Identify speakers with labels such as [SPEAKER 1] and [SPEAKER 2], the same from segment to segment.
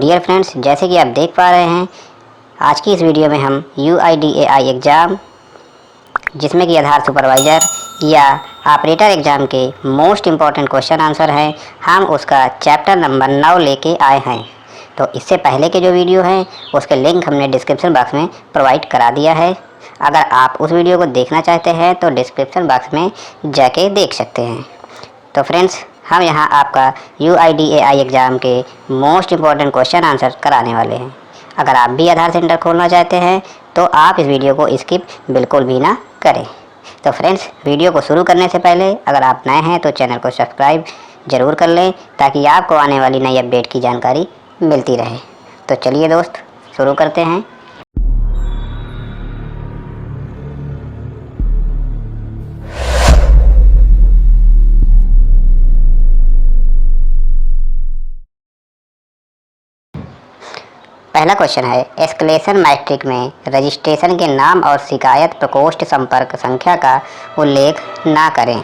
[SPEAKER 1] Dear friends, जैसे कि आप देख पा रहे हैं आज की इस वीडियो में हम UIDAI एग्ज़ाम जिसमें कि आधार सुपरवाइज़र या ऑपरेटर एग्ज़ाम के मोस्ट इम्पॉर्टेंट क्वेश्चन आंसर हैं, हम उसका चैप्टर नंबर 9 लेके आए हैं। तो इससे पहले के जो वीडियो हैं उसके लिंक हमने डिस्क्रिप्शन बॉक्स में प्रोवाइड करा दिया है। अगर आप उस वीडियो को देखना चाहते हैं तो डिस्क्रिप्शन बॉक्स में जाके देख सकते हैं। तो फ्रेंड्स, हम यहाँ आपका UIDAI एग्ज़ाम के मोस्ट इम्पॉर्टेंट क्वेश्चन आंसर कराने वाले हैं। अगर आप भी आधार सेंटर खोलना चाहते हैं तो आप इस वीडियो को स्किप बिल्कुल भी ना करें। तो फ्रेंड्स, वीडियो को शुरू करने से पहले अगर आप नए हैं तो चैनल को सब्सक्राइब ज़रूर कर लें ताकि आपको आने वाली नई अपडेट की जानकारी मिलती रहे। तो चलिए दोस्त, शुरू करते हैं। पहला क्वेश्चन है, एस्केलेशन मैट्रिक में रजिस्ट्रेशन के नाम और शिकायत प्रकोष्ठ संपर्क संख्या का उल्लेख ना करें।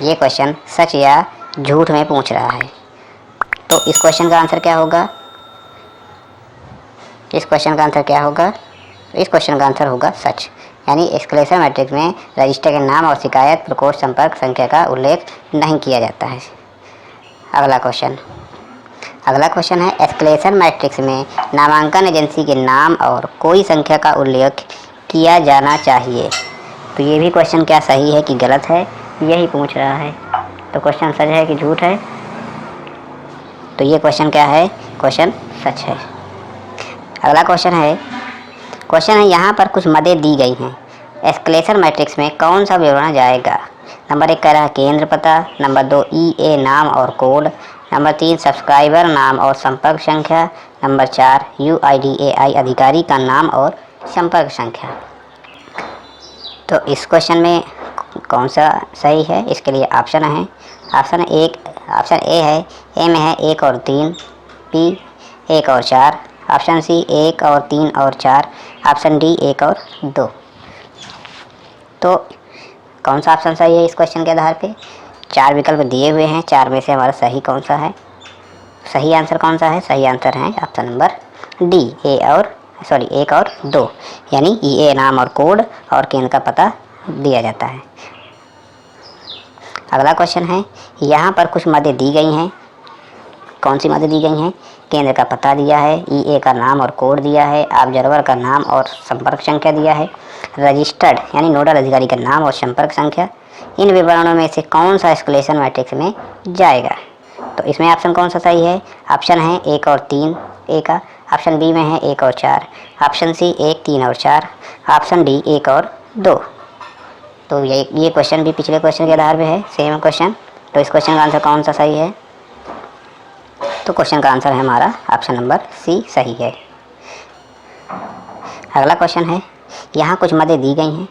[SPEAKER 1] ये क्वेश्चन सच या झूठ में पूछ रहा है। तो इस क्वेश्चन का आंसर क्या होगा? इस क्वेश्चन का आंसर होगा सच, यानी एस्केलेशन मैट्रिक्स में रजिस्टर के नाम और शिकायत प्रकोष्ठ संपर्क संख्या का उल्लेख नहीं किया जाता है। अगला क्वेश्चन है, एस्केलेशन मैट्रिक्स में नामांकन एजेंसी के नाम और कोई संख्या का उल्लेख किया जाना चाहिए। तो ये भी क्वेश्चन क्या सही है कि गलत है, यही पूछ रहा है। तो क्वेश्चन सच है कि झूठ है? तो ये क्वेश्चन क्या है? क्वेश्चन सच है। अगला क्वेश्चन है यहाँ पर कुछ मदें दी गई हैं। एस्केलेशन मैट्रिक्स में कौन सा विवरण जाएगा? नंबर 1 कह रहा है केंद्र पता, नंबर 2 EA नाम और कोड, नंबर 3 सब्सक्राइबर नाम और संपर्क संख्या, नंबर 4 UIDAI अधिकारी का नाम और संपर्क संख्या। तो इस क्वेश्चन में कौन सा सही है? इसके लिए ऑप्शन है। ऑप्शन ए है, ए में है 1 और 3, B 1 और 4, ऑप्शन C 1 और 3 और 4, ऑप्शन D 1 और 2। तो कौन सा ऑप्शन सही है इस क्वेश्चन के आधार पे? 4 विकल्प दिए हुए हैं, 4 में से हमारा सही कौन सा है? सही आंसर कौन सा है? सही आंसर है ऑप्शन नंबर D 1 और 2, यानी EA नाम और कोड और केंद्र का पता दिया जाता है। अगला क्वेश्चन है, यहाँ पर कुछ मदें दी गई हैं। कौन सी मदें दी गई हैं? केंद्र का पता दिया है, EA का नाम और कोड दिया है, ऑब्जर्वर का नाम और संपर्क संख्या दिया है, रजिस्टर्ड यानी नोडल अधिकारी का नाम और संपर्क संख्या। इन विवरणों में से कौन सा एस्केलेशन मैट्रिक्स में जाएगा? तो इसमें ऑप्शन कौन सा सही है? ऑप्शन है 1 और 3 ए का, ऑप्शन बी में है 1 और 4, ऑप्शन सी 1, 3 और 4, ऑप्शन डी 1 और 2। तो ये क्वेश्चन भी पिछले क्वेश्चन के आधार पे है, सेम क्वेश्चन। तो इस क्वेश्चन का आंसर कौन सा सही है? तो क्वेश्चन का आंसर है हमारा ऑप्शन नंबर सी सही है। अगला क्वेश्चन है, यहाँ कुछ मदें दी गई हैं।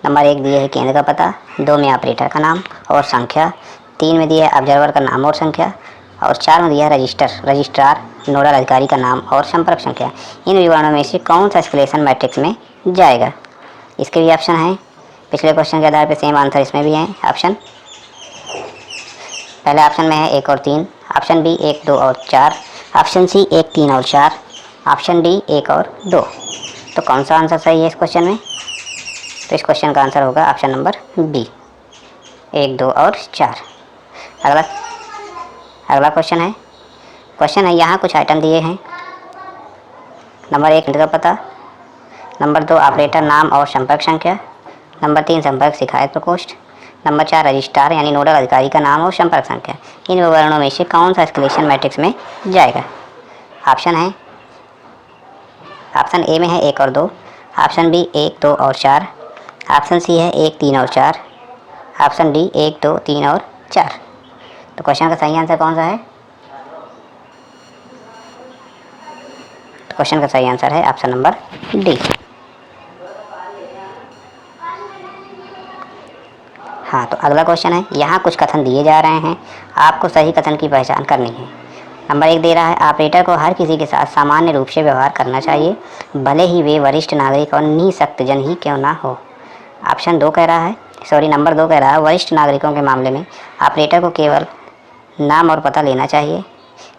[SPEAKER 1] नंबर 1 दिए है केंद्र का पता, 2 में ऑपरेटर का नाम और संख्या, 3 में दिया है ऑब्जर्वर का नाम और संख्या, और 4 में दिया है रजिस्ट्रार नोडल अधिकारी का नाम और संपर्क संख्या। इन विवरणों में से कौन सा एस्केलेशन मैट्रिक्स में जाएगा? इसके भी ऑप्शन है, पिछले क्वेश्चन के आधार पर सेम आंसर इसमें भी है। ऑप्शन पहले ऑप्शन में है 1 और 3, ऑप्शन बी 1, 2 और 4, ऑप्शन सी 1, 3 और 4, ऑप्शन डी 1 और 2। तो कौन सा आंसर सही है इस क्वेश्चन में? तो इस क्वेश्चन का आंसर होगा ऑप्शन नंबर बी 1, 2 और 4। अगला क्वेश्चन है यहाँ कुछ आइटम दिए हैं। नंबर 1 केंद्र का पता, नंबर 2 ऑपरेटर नाम और संपर्क संख्या, नंबर 3 संपर्क शिकायत प्रकोष्ठ, नंबर 4 रजिस्ट्रार यानी नोडल अधिकारी का नाम और संपर्क संख्या। इन विवरणों में से कौन सा एस्केलेशन मैट्रिक्स में जाएगा? ऑप्शन ए में है 1 और 2, ऑप्शन बी 1, 2 और 4, ऑप्शन सी है 1, 3 और 4, ऑप्शन डी 1, 2, 3 और 4। तो क्वेश्चन का सही आंसर कौन सा है? तो क्वेश्चन का सही आंसर है ऑप्शन नंबर डी। हाँ, तो अगला क्वेश्चन है, यहाँ कुछ कथन दिए जा रहे हैं, आपको सही कथन की पहचान करनी है। नंबर 1 दे रहा है, ऑपरेटर को हर किसी के साथ सामान्य रूप से व्यवहार करना चाहिए, भले ही वे वरिष्ठ नागरिक और निःशक्तजन ही क्यों ना हो। नंबर 2 कह रहा है, वरिष्ठ नागरिकों के मामले में ऑपरेटर को केवल नाम और पता लेना चाहिए।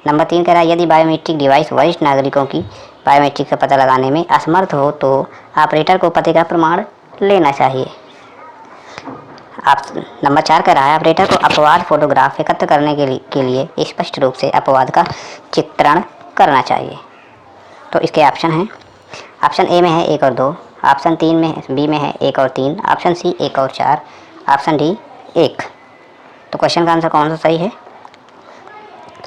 [SPEAKER 1] नंबर 3 कह रहा है यदि बायोमेट्रिक डिवाइस वरिष्ठ नागरिकों की बायोमेट्रिक का पता लगाने में असमर्थ हो तो ऑपरेटर को पते का प्रमाण लेना चाहिए। आप नंबर 4 कह रहा है ऑपरेटर को अपवाद फोटोग्राफ एकत्र करने के लिए स्पष्ट रूप से अपवाद का चित्रण करना चाहिए। तो इसके ऑप्शन हैं, ऑप्शन ए में है 1 और 2, ऑप्शन 3 में बी में है 1 और 3, ऑप्शन सी 1 और 4, ऑप्शन डी 1। तो क्वेश्चन का आंसर कौन सा सही है?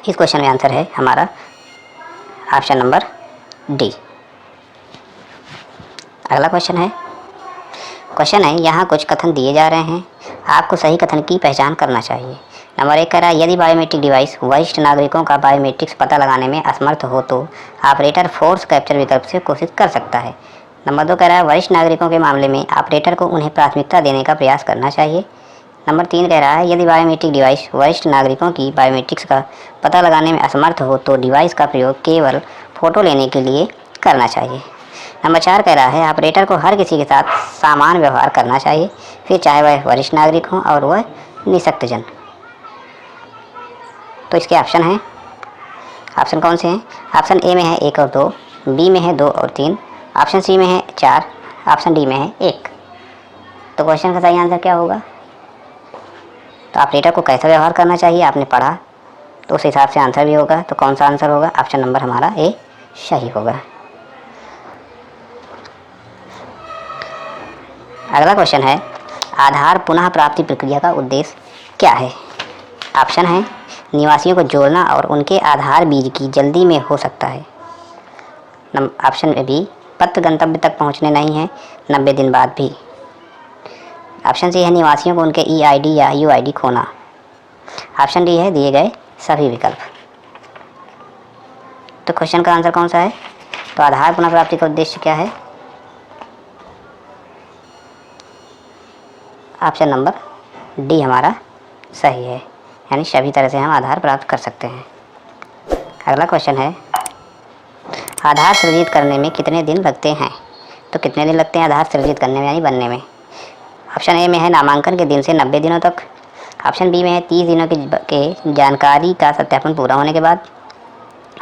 [SPEAKER 1] इस क्वेश्चन में आंसर है हमारा ऑप्शन नंबर डी। अगला क्वेश्चन है यहाँ कुछ कथन दिए जा रहे हैं, आपको सही कथन की पहचान करना चाहिए। नंबर 1 कह रहा है यदि बायोमेट्रिक डिवाइस वरिष्ठ नागरिकों का बायोमेट्रिक्स पता लगाने में असमर्थ हो तो ऑपरेटर फोर्स कैप्चर विकल्प से कोशिश कर सकता है। नंबर 2 कह रहा है वरिष्ठ नागरिकों के मामले में ऑपरेटर को उन्हें प्राथमिकता देने का प्रयास करना चाहिए। नंबर 3 कह रहा है यदि बायोमेट्रिक डिवाइस वरिष्ठ नागरिकों की बायोमेट्रिक्स का पता लगाने में असमर्थ हो तो डिवाइस का प्रयोग केवल फ़ोटो लेने के लिए करना चाहिए। नंबर 4 कह रहा है ऑपरेटर को हर किसी के साथ समान व्यवहार करना चाहिए, फिर चाहे वह वरिष्ठ नागरिक हो और वह निःशक्तजन। तो इसके ऑप्शन हैं, ऑप्शन कौन से हैं? ऑप्शन ए में है 1 और 2, बी में है 2 और 3, ऑप्शन सी में है 4, ऑप्शन डी में है 1। तो क्वेश्चन का सही आंसर क्या होगा? तो ऑपरेटर को कैसा व्यवहार करना चाहिए आपने पढ़ा, तो उस हिसाब से आंसर भी होगा। तो कौन सा आंसर होगा? ऑप्शन नंबर हमारा ए सही होगा। अगला क्वेश्चन है आधार पुनः प्राप्ति प्रक्रिया का उद्देश्य क्या है? ऑप्शन है निवासियों को जोड़ना और उनके आधार बीज की जल्दी में हो सकता है। ऑप्शन बी पत्र गंतव्य तक पहुंचने नहीं है 90 दिन बाद भी। ऑप्शन सी है निवासियों को उनके EID या UID खोना। ऑप्शन डी है दिए गए सभी विकल्प। तो क्वेश्चन का आंसर कौन सा है? तो आधार पुनः प्राप्ति का उद्देश्य क्या है? ऑप्शन नंबर डी हमारा सही है, यानी सभी तरह से हम आधार प्राप्त कर सकते हैं। अगला क्वेश्चन है आधार सृजित करने में कितने दिन लगते हैं? तो कितने दिन लगते हैं आधार सृजित करने में यानी बनने में? ऑप्शन ए में है नामांकन के दिन से 90 दिनों तक, ऑप्शन बी में है 30 दिनों के जानकारी का सत्यापन पूरा होने के बाद,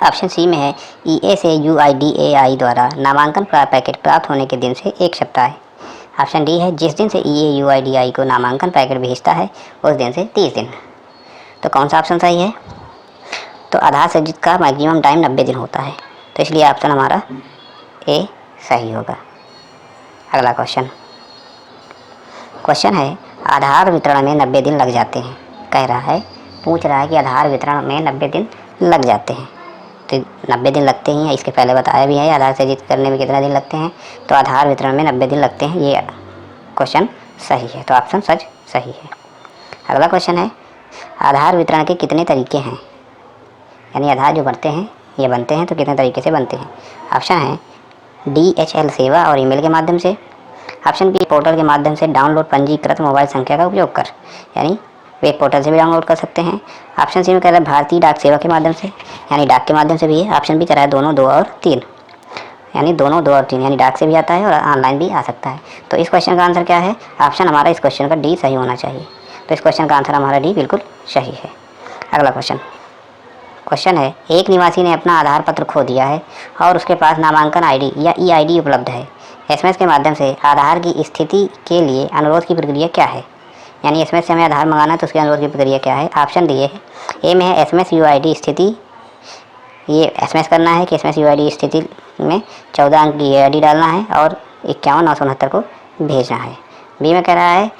[SPEAKER 1] ऑप्शन सी में है EA से UIDAI द्वारा नामांकन पैकेट प्राप्त होने के दिन से 1 सप्ताह है, ऑप्शन डी है जिस दिन से EA UIDAI को नामांकन पैकेट भेजता है उस दिन से 30 दिन। तो कौन सा ऑप्शन सही है? तो आधार सृजित का मैक्सिमम टाइम 90 दिन होता है, तो इसलिए ऑप्शन हमारा ए सही होगा। अगला क्वेश्चन है आधार वितरण में 90 दिन लग जाते हैं। कह रहा है पूछ रहा है कि आधार वितरण में 90 दिन लग जाते हैं, तो 90 दिन लगते ही हैं। इसके पहले बताया भी है आधार सृजित करने में कितना दिन लगते हैं, तो आधार वितरण में 90 दिन लगते हैं, ये क्वेश्चन सही है। तो ऑप्शन सच सही है। अगला क्वेश्चन है आधार वितरण के कितने तरीके हैं, यानी आधार जो बनते हैं तो कितने तरीके से बनते हैं? ऑप्शन है DHL सेवा और ईमेल के माध्यम से, ऑप्शन बी पोर्टल के माध्यम से डाउनलोड पंजीकृत मोबाइल संख्या का उपयोग कर, यानी वेब पोर्टल से भी डाउनलोड कर सकते हैं। ऑप्शन सी में कह रहा है भारतीय डाक सेवा के माध्यम से, यानी डाक के माध्यम से भी है। ऑप्शन बी कह रहा है दोनों 2 और 3, यानी दोनों 2 और 3, यानी डाक से भी आता है और ऑनलाइन भी आ सकता है। तो इस क्वेश्चन का आंसर क्या है? ऑप्शन हमारा इस क्वेश्चन का डी सही होना चाहिए। तो इस क्वेश्चन का आंसर हमारा डी बिल्कुल सही है। अगला क्वेश्चन है एक निवासी ने अपना आधार पत्र खो दिया है और उसके पास नामांकन ID या EID उपलब्ध है। SMS के माध्यम से आधार की स्थिति के लिए अनुरोध की प्रक्रिया क्या है, यानी SMS से हमें आधार मंगाना है तो उसके अनुरोध की प्रक्रिया क्या है? ऑप्शन दिए है ए में है SMS UID स्थिति, ये SMS करना है कि SMS UID स्थिति में 14 अंक की EID डालना है और 51,969 को भेजना है। बी में कह रहा है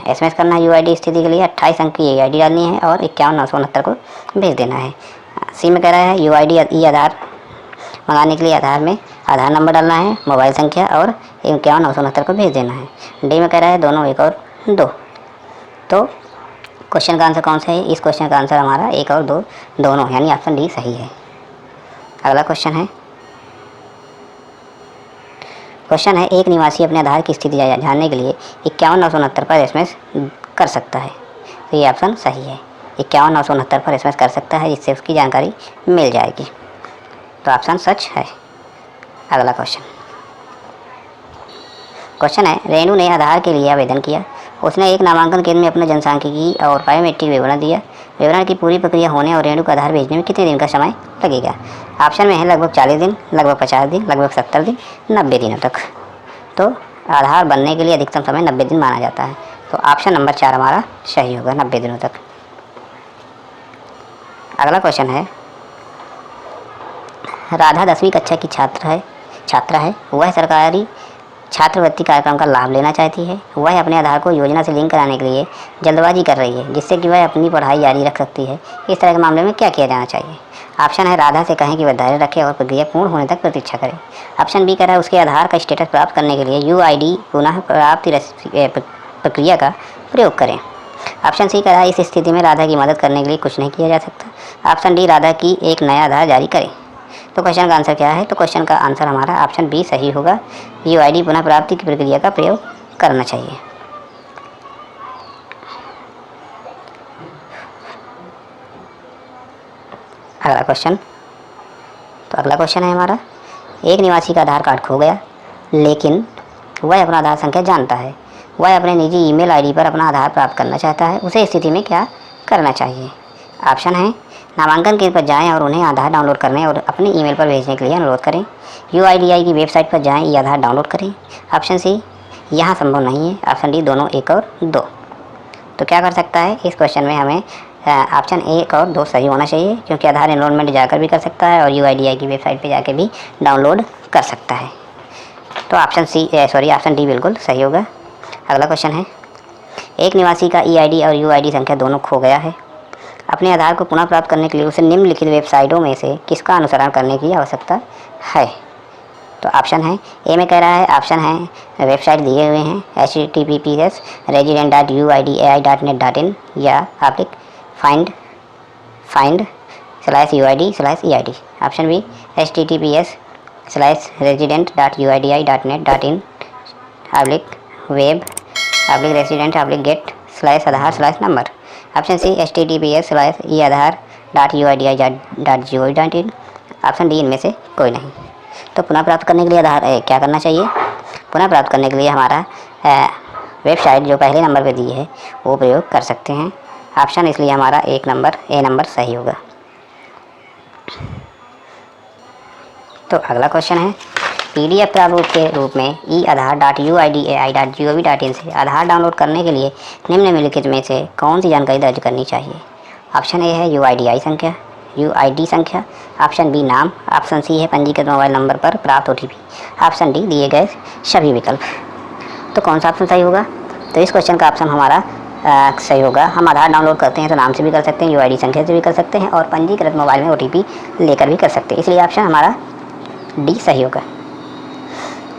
[SPEAKER 1] SMS करना है UID स्थिति के लिए 28 अंक की EID डालनी है और 51,969 को भेज देना है। सी में कह रहा है UID आधार मंगाने के लिए आधार में आधार नंबर डालना है, मोबाइल संख्या और 51,969 को भेज देना है। डी में कह रहा है दोनों 1 और 2। तो क्वेश्चन का आंसर कौन सा है? इस क्वेश्चन का आंसर हमारा 1 और 2 दोनों, यानी ऑप्शन डी सही है। अगला क्वेश्चन है एक निवासी अपने आधार की स्थिति जानने के लिए 51,969 पर SMS कर सकता है, तो ये ऑप्शन सही है। 51,969 पर SMS कर सकता है जिससे उसकी जानकारी मिल जाएगी, तो ऑप्शन सच है। अगला क्वेश्चन है रेणु ने आधार के लिए आवेदन किया, उसने एक नामांकन केंद्र में अपना जनसांख्यिकी और बायोमेट्रिक विवरण दिया, विवरण की पूरी प्रक्रिया होने और रेणु का आधार भेजने में कितने दिन का समय लगेगा? ऑप्शन में है लगभग 40 दिन, लगभग 50 दिन, लगभग 70 दिन, 90 दिनों तक। तो आधार बनने के लिए अधिकतम समय 90 दिन माना जाता है। तो ऑप्शन नंबर 4 हमारा सही होगा, 90 दिनों तक। अगला क्वेश्चन है, राधा 10वीं कक्षा की छात्रा है। वह सरकारी छात्रवृत्ति कार्यक्रम का लाभ लेना चाहती है। वह अपने आधार को योजना से लिंक कराने के लिए जल्दबाजी कर रही है, जिससे कि वह अपनी पढ़ाई जारी रख सकती है। इस तरह के मामले में क्या किया जाना चाहिए? ऑप्शन है राधा से कहें कि वह धैर्य रखे और प्रक्रिया पूर्ण होने तक प्रतीक्षा करे। ऑप्शन बी कह रहा है उसके आधार का स्टेटस प्राप्त करने के लिए UID पुनः प्राप्ति प्रक्रिया का प्रयोग करें। ऑप्शन सी कह रहा है इस स्थिति में राधा की मदद करने के लिए कुछ नहीं किया जा सकता। ऑप्शन डी राधा की एक नया आधार जारी करें। तो क्वेश्चन का आंसर क्या है? तो क्वेश्चन का आंसर हमारा ऑप्शन बी सही होगा, UID पुनः प्राप्ति की प्रक्रिया का प्रयोग करना चाहिए। अगला क्वेश्चन, तो अगला क्वेश्चन है हमारा, एक निवासी का आधार कार्ड खो गया, लेकिन वह अपना आधार संख्या जानता है। वह अपने निजी ईमेल ID पर अपना आधार प्राप्त करना चाहता है। उसे स्थिति में क्या करना चाहिए? ऑप्शन है नामांकन केंद्र पर जाएं और उन्हें आधार डाउनलोड करने और अपने ईमेल पर भेजने के लिए अनुरोध करें। UIDAI की वेबसाइट पर जाएं, ये आधार डाउनलोड करें। ऑप्शन सी यहाँ संभव नहीं है। ऑप्शन डी दोनों 1 और 2। तो क्या कर सकता है इस क्वेश्चन में? हमें ऑप्शन 1 और 2 सही होना चाहिए, क्योंकि आधार एनरोलमेंट जाकर भी कर सकता है और UIDAI की वेबसाइट पर जाकर भी डाउनलोड कर सकता है। तो ऑप्शन डी बिल्कुल सही होगा। अगला क्वेश्चन है, एक निवासी का EID और UID संख्या दोनों खो गया है। अपने आधार को पुनः प्राप्त करने के लिए उसे निम्नलिखित वेबसाइटों में से किसका अनुसरण करने की आवश्यकता है? तो ऑप्शन है ए में कह रहा है, ऑप्शन है वेबसाइट दिए हुए हैं https://resident.uidai.net.in या find/uid/eid। Option B https://resident.uidi.net.in web/resident/get/aadhar/number। Option C https://eadhar.uidi.gov.in। Option D इनमें से कोई नहीं। तो पुनः प्राप्त करने के लिए आधार क्या करना चाहिए? पुनः प्राप्त करने के लिए हमारा वेबसाइट जो पहले नंबर पे दी है वो प्रयोग कर सकते हैं। ऑप्शन इसलिए हमारा ए नंबर सही होगा। तो अगला क्वेश्चन है, PDF प्रारूप के रूप में eadhar.uidai.gov.in से आधार डाउनलोड करने के लिए निम्नलिखित में से कौन सी जानकारी दर्ज करनी चाहिए? ऑप्शन ए है UID संख्या, ऑप्शन बी नाम, ऑप्शन सी है पंजीकृत मोबाइल नंबर पर प्राप्त OTP, ऑप्शन डी दिए गए सभी विकल्प। तो कौन सा ऑप्शन सही होगा? तो इस क्वेश्चन का ऑप्शन हमारा सही होगा। हम आधार डाउनलोड करते हैं तो नाम से भी कर सकते हैं, UID संख्या से भी कर सकते हैं और पंजीकृत मोबाइल में OTP लेकर भी कर सकते हैं, इसलिए ऑप्शन हमारा डी सही होगा।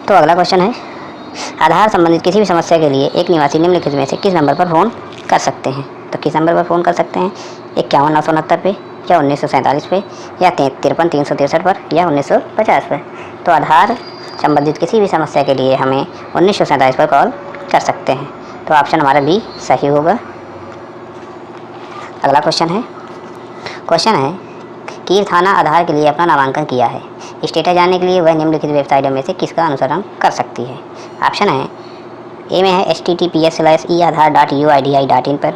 [SPEAKER 1] तो अगला क्वेश्चन है, आधार संबंधित किसी भी समस्या के लिए एक निवासी निम्नलिखित में से किस नंबर पर फ़ोन कर सकते हैं? तो किस नंबर पर फ़ोन कर सकते हैं? 51 969 पे, या 1947 पे, या 53 363 पर, या 1950 पर। तो आधार संबंधित किसी भी समस्या के लिए हमें 1947 पर कॉल कर सकते हैं। तो ऑप्शन हमारा बी सही होगा। अगला क्वेश्चन है, कीर्थाना आधार के लिए अपना नामांकन किया है। स्टेटस जानने के लिए वह निम्नलिखित वेबसाइटों में से किसका अनुसरण कर सकती है? ऑप्शन है ए में है https://eadhar.uidi.in पर,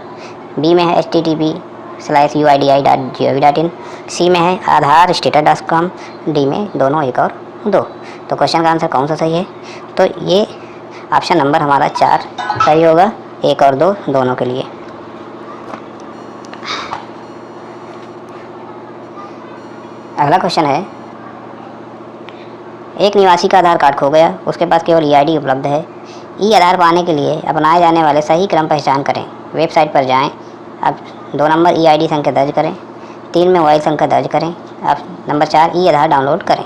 [SPEAKER 1] बी में है http://uidi.gov.in, सी में है आधार status.com, डी में दोनों 1 और 2। तो क्वेश्चन का आंसर कौन सा सही है? तो ये ऑप्शन नंबर हमारा 4 सही होगा, 1 और 2 दोनों के लिए। अगला क्वेश्चन है, एक निवासी का आधार कार्ड खो गया, उसके पास केवल EID उपलब्ध है। आधार पाने के लिए अपनाए जाने वाले सही क्रम पहचान करें। वेबसाइट पर जाएं, अब 2 नंबर EID संख्या दर्ज करें, 3 में मोबाइल संख्या दर्ज करें, अब नंबर 4 आधार डाउनलोड करें।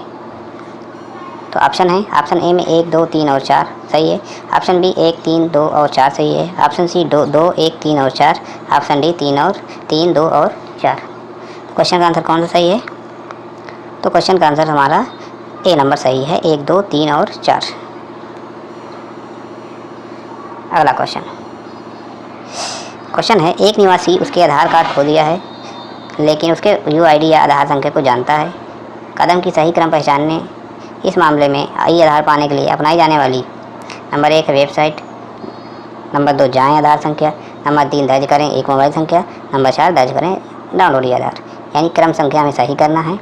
[SPEAKER 1] तो ऑप्शन है, ऑप्शन ए में 1 2 3 और 4 सही है, ऑप्शन बी 1 3 2 और 4 सही है, ऑप्शन सी 2 2 1 3 और 4, ऑप्शन डी 3 2 और 4। क्वेश्चन का आंसर कौन सा सही है? तो क्वेश्चन का आंसर हमारा ए नंबर सही है, 1 2 3 और 4। अगला क्वेश्चन है, एक निवासी उसके आधार कार्ड खो दिया है, लेकिन उसके UID या आधार संख्या को जानता है। कदम की सही क्रम पहचानने। इस मामले में आधार पाने के लिए अपनाई जाने वाली नंबर 1 है वेबसाइट, नंबर 2 जाएं आधार संख्या, नंबर 3 दर्ज करें एक मोबाइल संख्या, नंबर 4 दर्ज करें डाउनलोड आधार। यानी क्रम संख्या हमें सही करना है।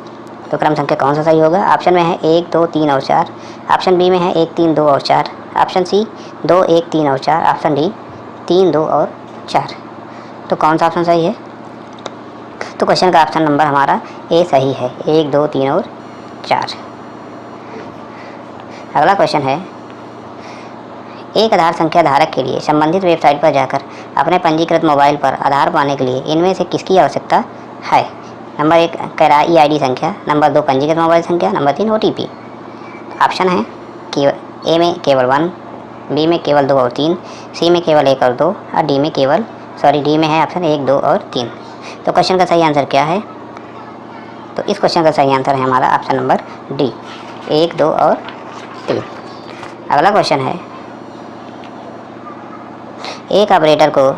[SPEAKER 1] तो क्रम संख्या कौन सा सही होगा? ऑप्शन में है 1 2 3 और 4, ऑप्शन बी में है 1 3 2 और 4, ऑप्शन सी 2 1 3 और 4, ऑप्शन डी 3 2 और 4। तो कौन सा ऑप्शन सही है? तो क्वेश्चन का ऑप्शन नंबर हमारा ए सही है, 1 2 3 और 4। अगला क्वेश्चन है, एक आधार संख्या धारक के लिए संबंधित वेबसाइट पर जाकर अपने पंजीकृत मोबाइल पर आधार पाने के लिए इनमें से किसकी आवश्यकता है? नंबर 1 कराई आईडी संख्या, नंबर 2 पंजीकृत मोबाइल संख्या, नंबर 3 ओटीपी। ऑप्शन है कि ए में केवल 1, बी में केवल 2 और 3, सी में केवल 1 और 2 और डी में है ऑप्शन 1 2 और 3। तो क्वेश्चन का सही आंसर क्या है? तो इस क्वेश्चन का सही आंसर है हमारा ऑप्शन नंबर डी, 1 2 और 3। अगला क्वेश्चन है, एक ऑपरेटर को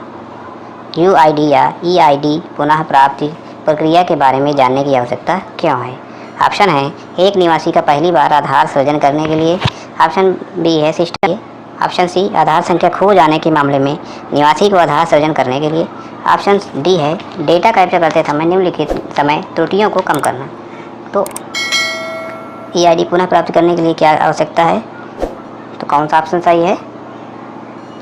[SPEAKER 1] यूआईडी या ईआईडी पुनः प्राप्ति प्रक्रिया के बारे में जानने की आवश्यकता क्यों है? ऑप्शन है, एक निवासी का पहली बार आधार सृजन करने के लिए, ऑप्शन बी है सिस्टम, ऑप्शन सी आधार संख्या खो जाने के मामले में निवासी को आधार सृजन करने के लिए, ऑप्शन डी है डेटा कैप्चर करते समय निम्नलिखित समय त्रुटियों को कम करना। तो ईआईडी पुनः प्राप्त करने के लिए क्या आवश्यकता है? तो कौन सा ऑप्शन सही है?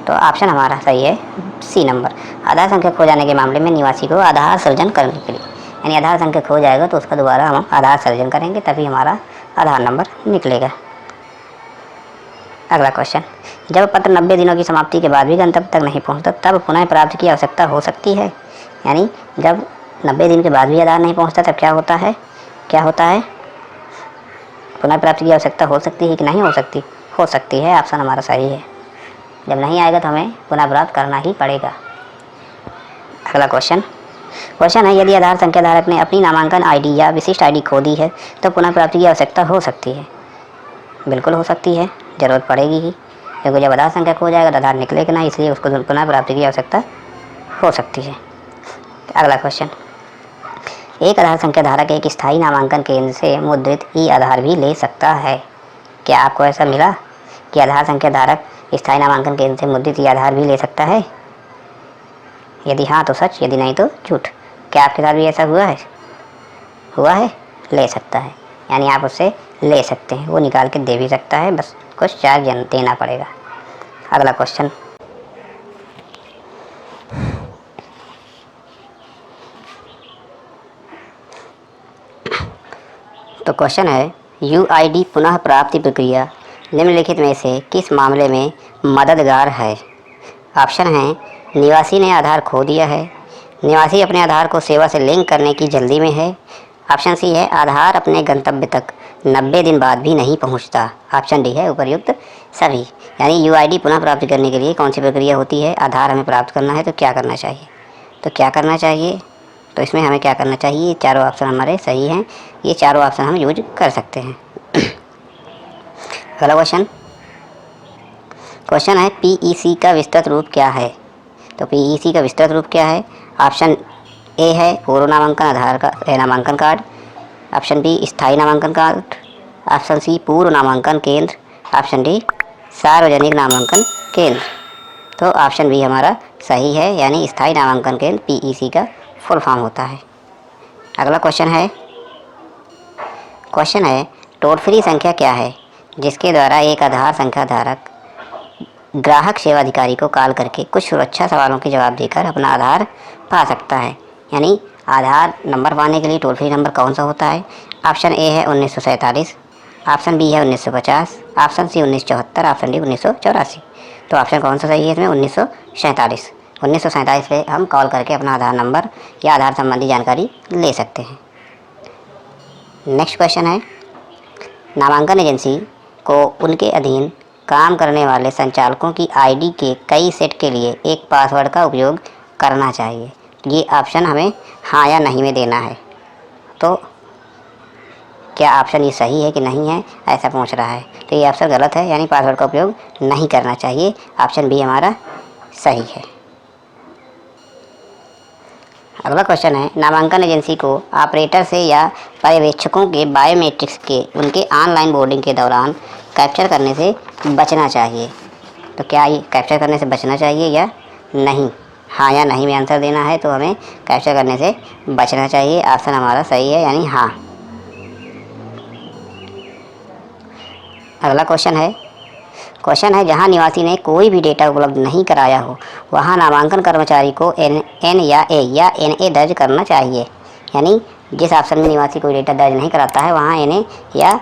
[SPEAKER 1] तो ऑप्शन हमारा सही है सी नंबर, आधार संख्या खो जाने के मामले में निवासी को आधार सृजन करने के लिए। यानी आधार संख्या खो जाएगा तो उसका दोबारा हम आधार सृजन करेंगे, तभी हमारा आधार नंबर निकलेगा। अगला क्वेश्चन, जब पत्र 90 दिनों की समाप्ति के बाद भी गंतव्य तक नहीं पहुंचता तब पुनः प्राप्ति की आवश्यकता हो सकती है। यानी जब 90 दिन के बाद भी आधार नहीं पहुंचता तब क्या होता है? पुनः प्राप्ति की आवश्यकता हो सकती है कि नहीं हो सकती? हो सकती है, ऑप्शन हमारा सही है। जब नहीं आएगा तो हमें पुनः प्राप्त करना ही पड़ेगा। अगला क्वेश्चन है, यदि आधार संख्या धारक ने अपनी नामांकन आईडी या विशिष्ट आईडी खो दी है तो पुनः प्राप्ति की आवश्यकता हो सकती है? बिल्कुल हो सकती है, ज़रूरत पड़ेगी ही, क्योंकि जब आधार संख्या खो जाएगा तो आधार निकलेगा ना, इसलिए उसको पुनः प्राप्ति की आवश्यकता हो सकती है। अगला क्वेश्चन, एक आधार संख्या धारक एक स्थायी नामांकन केंद्र से मुद्रित ई आधार भी ले सकता है। क्या आपको ऐसा मिला कि आधार संख्या धारक स्थायी नामांकन केंद्र से मुद्रित ई आधार भी ले सकता है? यदि हाँ तो सच, यदि नहीं तो झूठ। क्या आपके साथ भी ऐसा हुआ है? ले सकता है, यानी आप उससे ले सकते हैं, वो निकाल के दे भी सकता है, बस कुछ चार्ज देना पड़ेगा। अगला क्वेश्चन, तो क्वेश्चन है, यूआईडी पुनः प्राप्ति प्रक्रिया निम्नलिखित में से किस मामले में मददगार है? ऑप्शन है, निवासी ने आधार खो दिया है, निवासी अपने आधार को सेवा से लिंक करने की जल्दी में है, ऑप्शन सी है आधार अपने गंतव्य तक 90 दिन बाद भी नहीं पहुंचता, ऑप्शन डी है उपर्युक्त सभी। यानी यूआईडी पुनः प्राप्त करने के लिए कौन सी प्रक्रिया होती है? आधार हमें प्राप्त करना है तो क्या करना चाहिए? तो इसमें हमें क्या करना चाहिए? चारों ऑप्शन हमारे सही हैं, ये चारों ऑप्शन हम यूज कर सकते हैं। अगला क्वेश्चन है, पीईसी का विस्तृत रूप क्या है? तो पीईसी का विस्तृत रूप क्या है? ऑप्शन ए है पूर्व नामांकन कार्ड, ऑप्शन बी स्थायी नामांकन कार्ड, ऑप्शन सी पूर्व नामांकन केंद्र, ऑप्शन डी सार्वजनिक नामांकन केंद्र। तो ऑप्शन बी हमारा सही है, यानी स्थायी नामांकन केंद्र पीईसी का फुल फॉर्म होता है। अगला क्वेश्चन है टोल फ्री संख्या क्या है जिसके द्वारा एक आधार संख्या धारक ग्राहक सेवा अधिकारी को कॉल करके कुछ सुरक्षा सवालों के जवाब देकर अपना आधार पा सकता है? यानी आधार नंबर पाने के लिए टोल फ्री नंबर कौन सा होता है? ऑप्शन ए है 1947, ऑप्शन बी है 1950, ऑप्शन सी 1974, ऑप्शन डी 1984। तो ऑप्शन कौन सा सही है इसमें? 1947 पे हम कॉल करके अपना आधार नंबर या आधार संबंधी जानकारी ले सकते हैं। नेक्स्ट क्वेश्चन है, नामांकन एजेंसी को उनके अधीन काम करने वाले संचालकों की आईडी के कई सेट के लिए एक पासवर्ड का उपयोग करना चाहिए। ये ऑप्शन हमें हाँ या नहीं में देना है। तो क्या ऑप्शन ये सही है कि नहीं है, ऐसा पूछ रहा है। तो ये ऑप्शन गलत है, यानी पासवर्ड का उपयोग नहीं करना चाहिए। ऑप्शन बी हमारा सही है। अगला क्वेश्चन है, नामांकन एजेंसी को ऑपरेटर से या पर्यवेक्षकों के बायोमेट्रिक्स के उनके ऑनलाइन बोर्डिंग के दौरान कैप्चर करने से बचना चाहिए। तो क्या ये कैप्चर करने से बचना चाहिए या नहीं? हाँ या नहीं में आंसर देना है, तो हमें कैप्चर करने से बचना चाहिए। ऑप्शन हमारा सही है, यानी हाँ। अगला क्वेश्चन है जहाँ निवासी ने कोई भी डेटा उपलब्ध नहीं कराया हो वहाँ नामांकन कर्मचारी को एन या ए दर्ज करना चाहिए। यानी जिस ऑप्शन में निवासी कोई डेटा दर्ज नहीं कराता है वहाँ एन या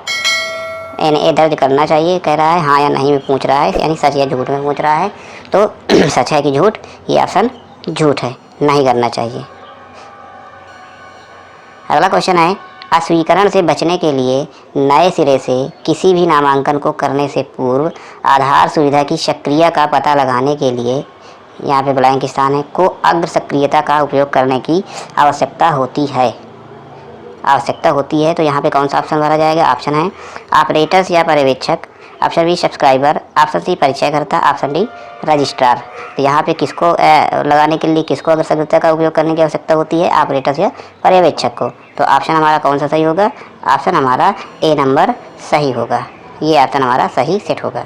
[SPEAKER 1] ए दर्ज करना चाहिए, कह रहा है। हाँ या नहीं में पूछ रहा है, यानी सच या झूठ में पूछ रहा है। तो सच है कि झूठ, ये ऑप्शन झूठ है, नहीं करना चाहिए। अगला क्वेश्चन है अस्वीकरण से बचने के लिए नए सिरे से किसी भी नामांकन को करने से पूर्व आधार सुविधा की सक्रियता का पता लगाने के लिए, यहाँ पे ब्लैंक स्थान है, को अग्र सक्रियता का उपयोग करने की आवश्यकता होती है। तो यहाँ पे कौन सा ऑप्शन भरा जाएगा? ऑप्शन है ऑपरेटर्स या पर्यवेक्षक, option B subscriber, option C परिचयकर्ता, ऑप्शन डी रजिस्ट्रार। तो यहाँ पे किसको लगाने के लिए किसको अग्र सक्रियता का उपयोग करने की आवश्यकता होती है? ऑपरेटर्स या पर्यवेक्षक को। तो ऑप्शन हमारा कौन सा सही होगा? ऑप्शन हमारा ए नंबर सही होगा। ये ऑप्शन हमारा सही सेट होगा।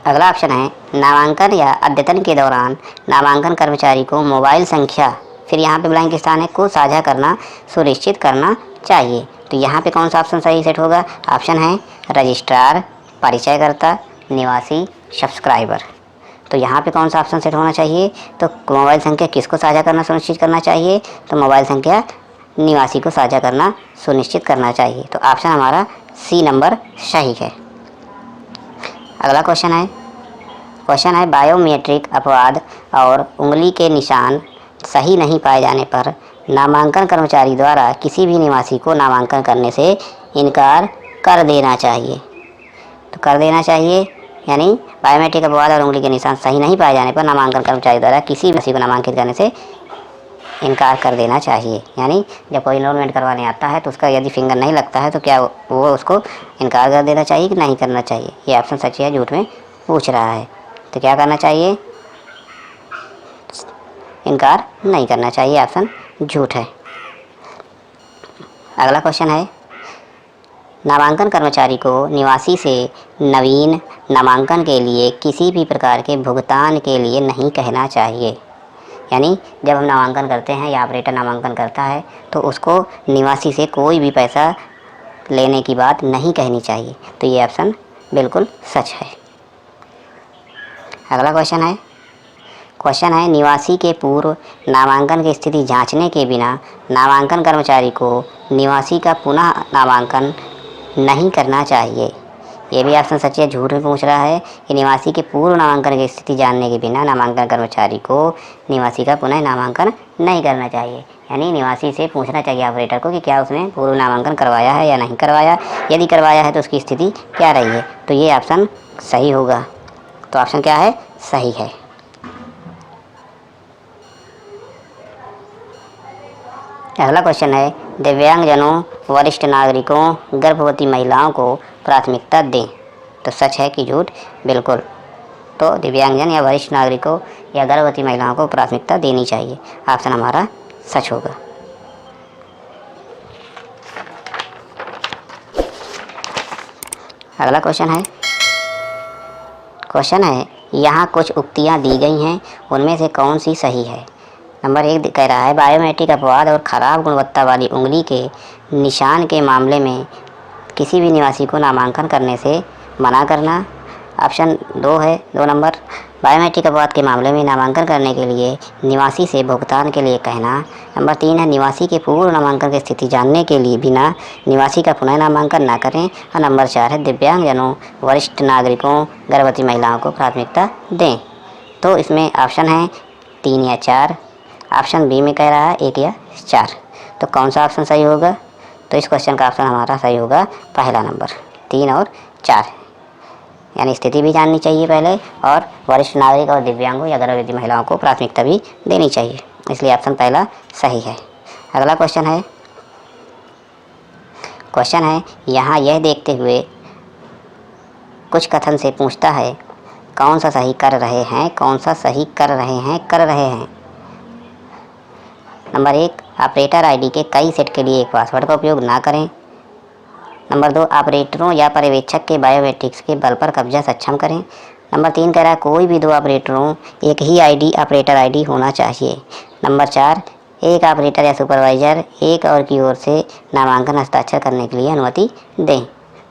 [SPEAKER 1] अगला ऑप्शन है नामांकन या अद्यतन के दौरान नामांकन कर्मचारी को मोबाइल संख्या, फिर यहाँ पे ब्लैंक स्थान है, को साझा करना सुनिश्चित करना चाहिए। तो यहाँ पे कौन सा ऑप्शन सही सेट होगा? ऑप्शन है रजिस्ट्रार, परिचयकर्ता, निवासी, सब्सक्राइबर। तो यहाँ पे कौन सा ऑप्शन सेट होना चाहिए? तो मोबाइल संख्या किसको साझा करना सुनिश्चित करना चाहिए? तो मोबाइल संख्या निवासी को साझा करना सुनिश्चित करना चाहिए। तो ऑप्शन हमारा सी नंबर सही है। अगला क्वेश्चन है बायोमेट्रिक अपवाद और उंगली के निशान सही नहीं पाए जाने पर नामांकन कर्मचारी द्वारा किसी भी निवासी को नामांकन करने से इनकार कर देना चाहिए। तो कर देना चाहिए, यानी बायोमेट्रिक अपवाद और उंगली के निशान सही नहीं पाए जाने पर नामांकन कर्मचारी द्वारा किसी भी निवासी को नामांकित करने से इनकार कर देना चाहिए। यानी जब कोई इनरोलमेंट करवाने आता है तो उसका यदि फिंगर नहीं लगता है तो क्या वो उसको इनकार कर देना चाहिए कि नहीं करना चाहिए? ये ऑप्शन सच या झूठ में पूछ रहा है। तो क्या करना चाहिए? इनकार नहीं करना चाहिए, ऑप्शन झूठ है। अगला क्वेश्चन है नामांकन कर्मचारी को निवासी से नवीन नामांकन के लिए किसी भी प्रकार के भुगतान के लिए नहीं कहना चाहिए। यानी जब हम नामांकन करते हैं या ऑपरेटर नामांकन करता है तो उसको निवासी से कोई भी पैसा लेने की बात नहीं कहनी चाहिए। तो ये ऑप्शन बिल्कुल सच है। अगला क्वेश्चन है निवासी के पूर्व नामांकन की स्थिति जांचने के बिना नामांकन कर्मचारी को निवासी का पुनः नामांकन नहीं करना चाहिए। ये भी ऑप्शन सच या झूठ में पूछ रहा है कि निवासी के पूर्व नामांकन की स्थिति जानने के बिना नामांकन कर्मचारी को निवासी का पुनः नामांकन नहीं करना चाहिए। यानी निवासी से पूछना चाहिए ऑपरेटर को कि क्या उसने पूर्व नामांकन करवाया है या नहीं करवाया, यदि करवाया है तो उसकी स्थिति क्या रही है। तो ये ऑप्शन सही होगा। तो ऑप्शन क्या है? सही है। अगला क्वेश्चन है दिव्यांगजनों, वरिष्ठ नागरिकों, गर्भवती महिलाओं को प्राथमिकता दें। तो सच है कि झूठ? बिल्कुल। तो दिव्यांगजन या वरिष्ठ नागरिकों या गर्भवती महिलाओं को प्राथमिकता देनी चाहिए। ऑप्शन हमारा सच होगा। अगला क्वेश्चन है यहाँ कुछ उक्तियाँ दी गई हैं, उनमें से कौन सी सही है? नंबर 1 कह रहा है बायोमेट्रिक अपवाद और ख़राब गुणवत्ता वाली उंगली के निशान के मामले में किसी भी निवासी को नामांकन करने से मना करना। ऑप्शन 2 है 2 नंबर बायोमेट्रिक अपवाद के मामले में नामांकन करने के लिए निवासी से भुगतान के लिए कहना। नंबर 3 है निवासी के पूर्व नामांकन की स्थिति जानने के लिए बिना निवासी का पुनः नामांकन न करें। और नंबर 4 है दिव्यांगजनों, वरिष्ठ नागरिकों, गर्भवती महिलाओं को प्राथमिकता दें। तो इसमें ऑप्शन है 3 या 4। ऑप्शन बी में कह रहा है 1 या 4। तो कौन सा ऑप्शन सही होगा? तो इस क्वेश्चन का ऑप्शन हमारा सही होगा पहला नंबर 3 और 4। यानी स्थिति भी जाननी चाहिए पहले और वरिष्ठ नागरिक और दिव्यांगों या गर्भवती महिलाओं को प्राथमिकता भी देनी चाहिए, इसलिए ऑप्शन पहला सही है। अगला क्वेश्चन है यहाँ यह देखते हुए कुछ कथन से पूछता है कौन सा सही कर रहे हैं, कौन सा सही कर रहे हैं। नंबर 1 ऑपरेटर आईडी के कई सेट के लिए एक पासवर्ड का उपयोग ना करें। नंबर 2 ऑपरेटरों या पर्यवेक्षक के बायोमेट्रिक्स के बल पर कब्जा सक्षम करें। नंबर 3 कह रहा है कोई भी दो ऑपरेटरों एक ही आईडी ऑपरेटर आईडी होना चाहिए। नंबर 4 एक ऑपरेटर या सुपरवाइजर एक और की ओर से नामांकन हस्ताक्षर करने के लिए अनुमति दें।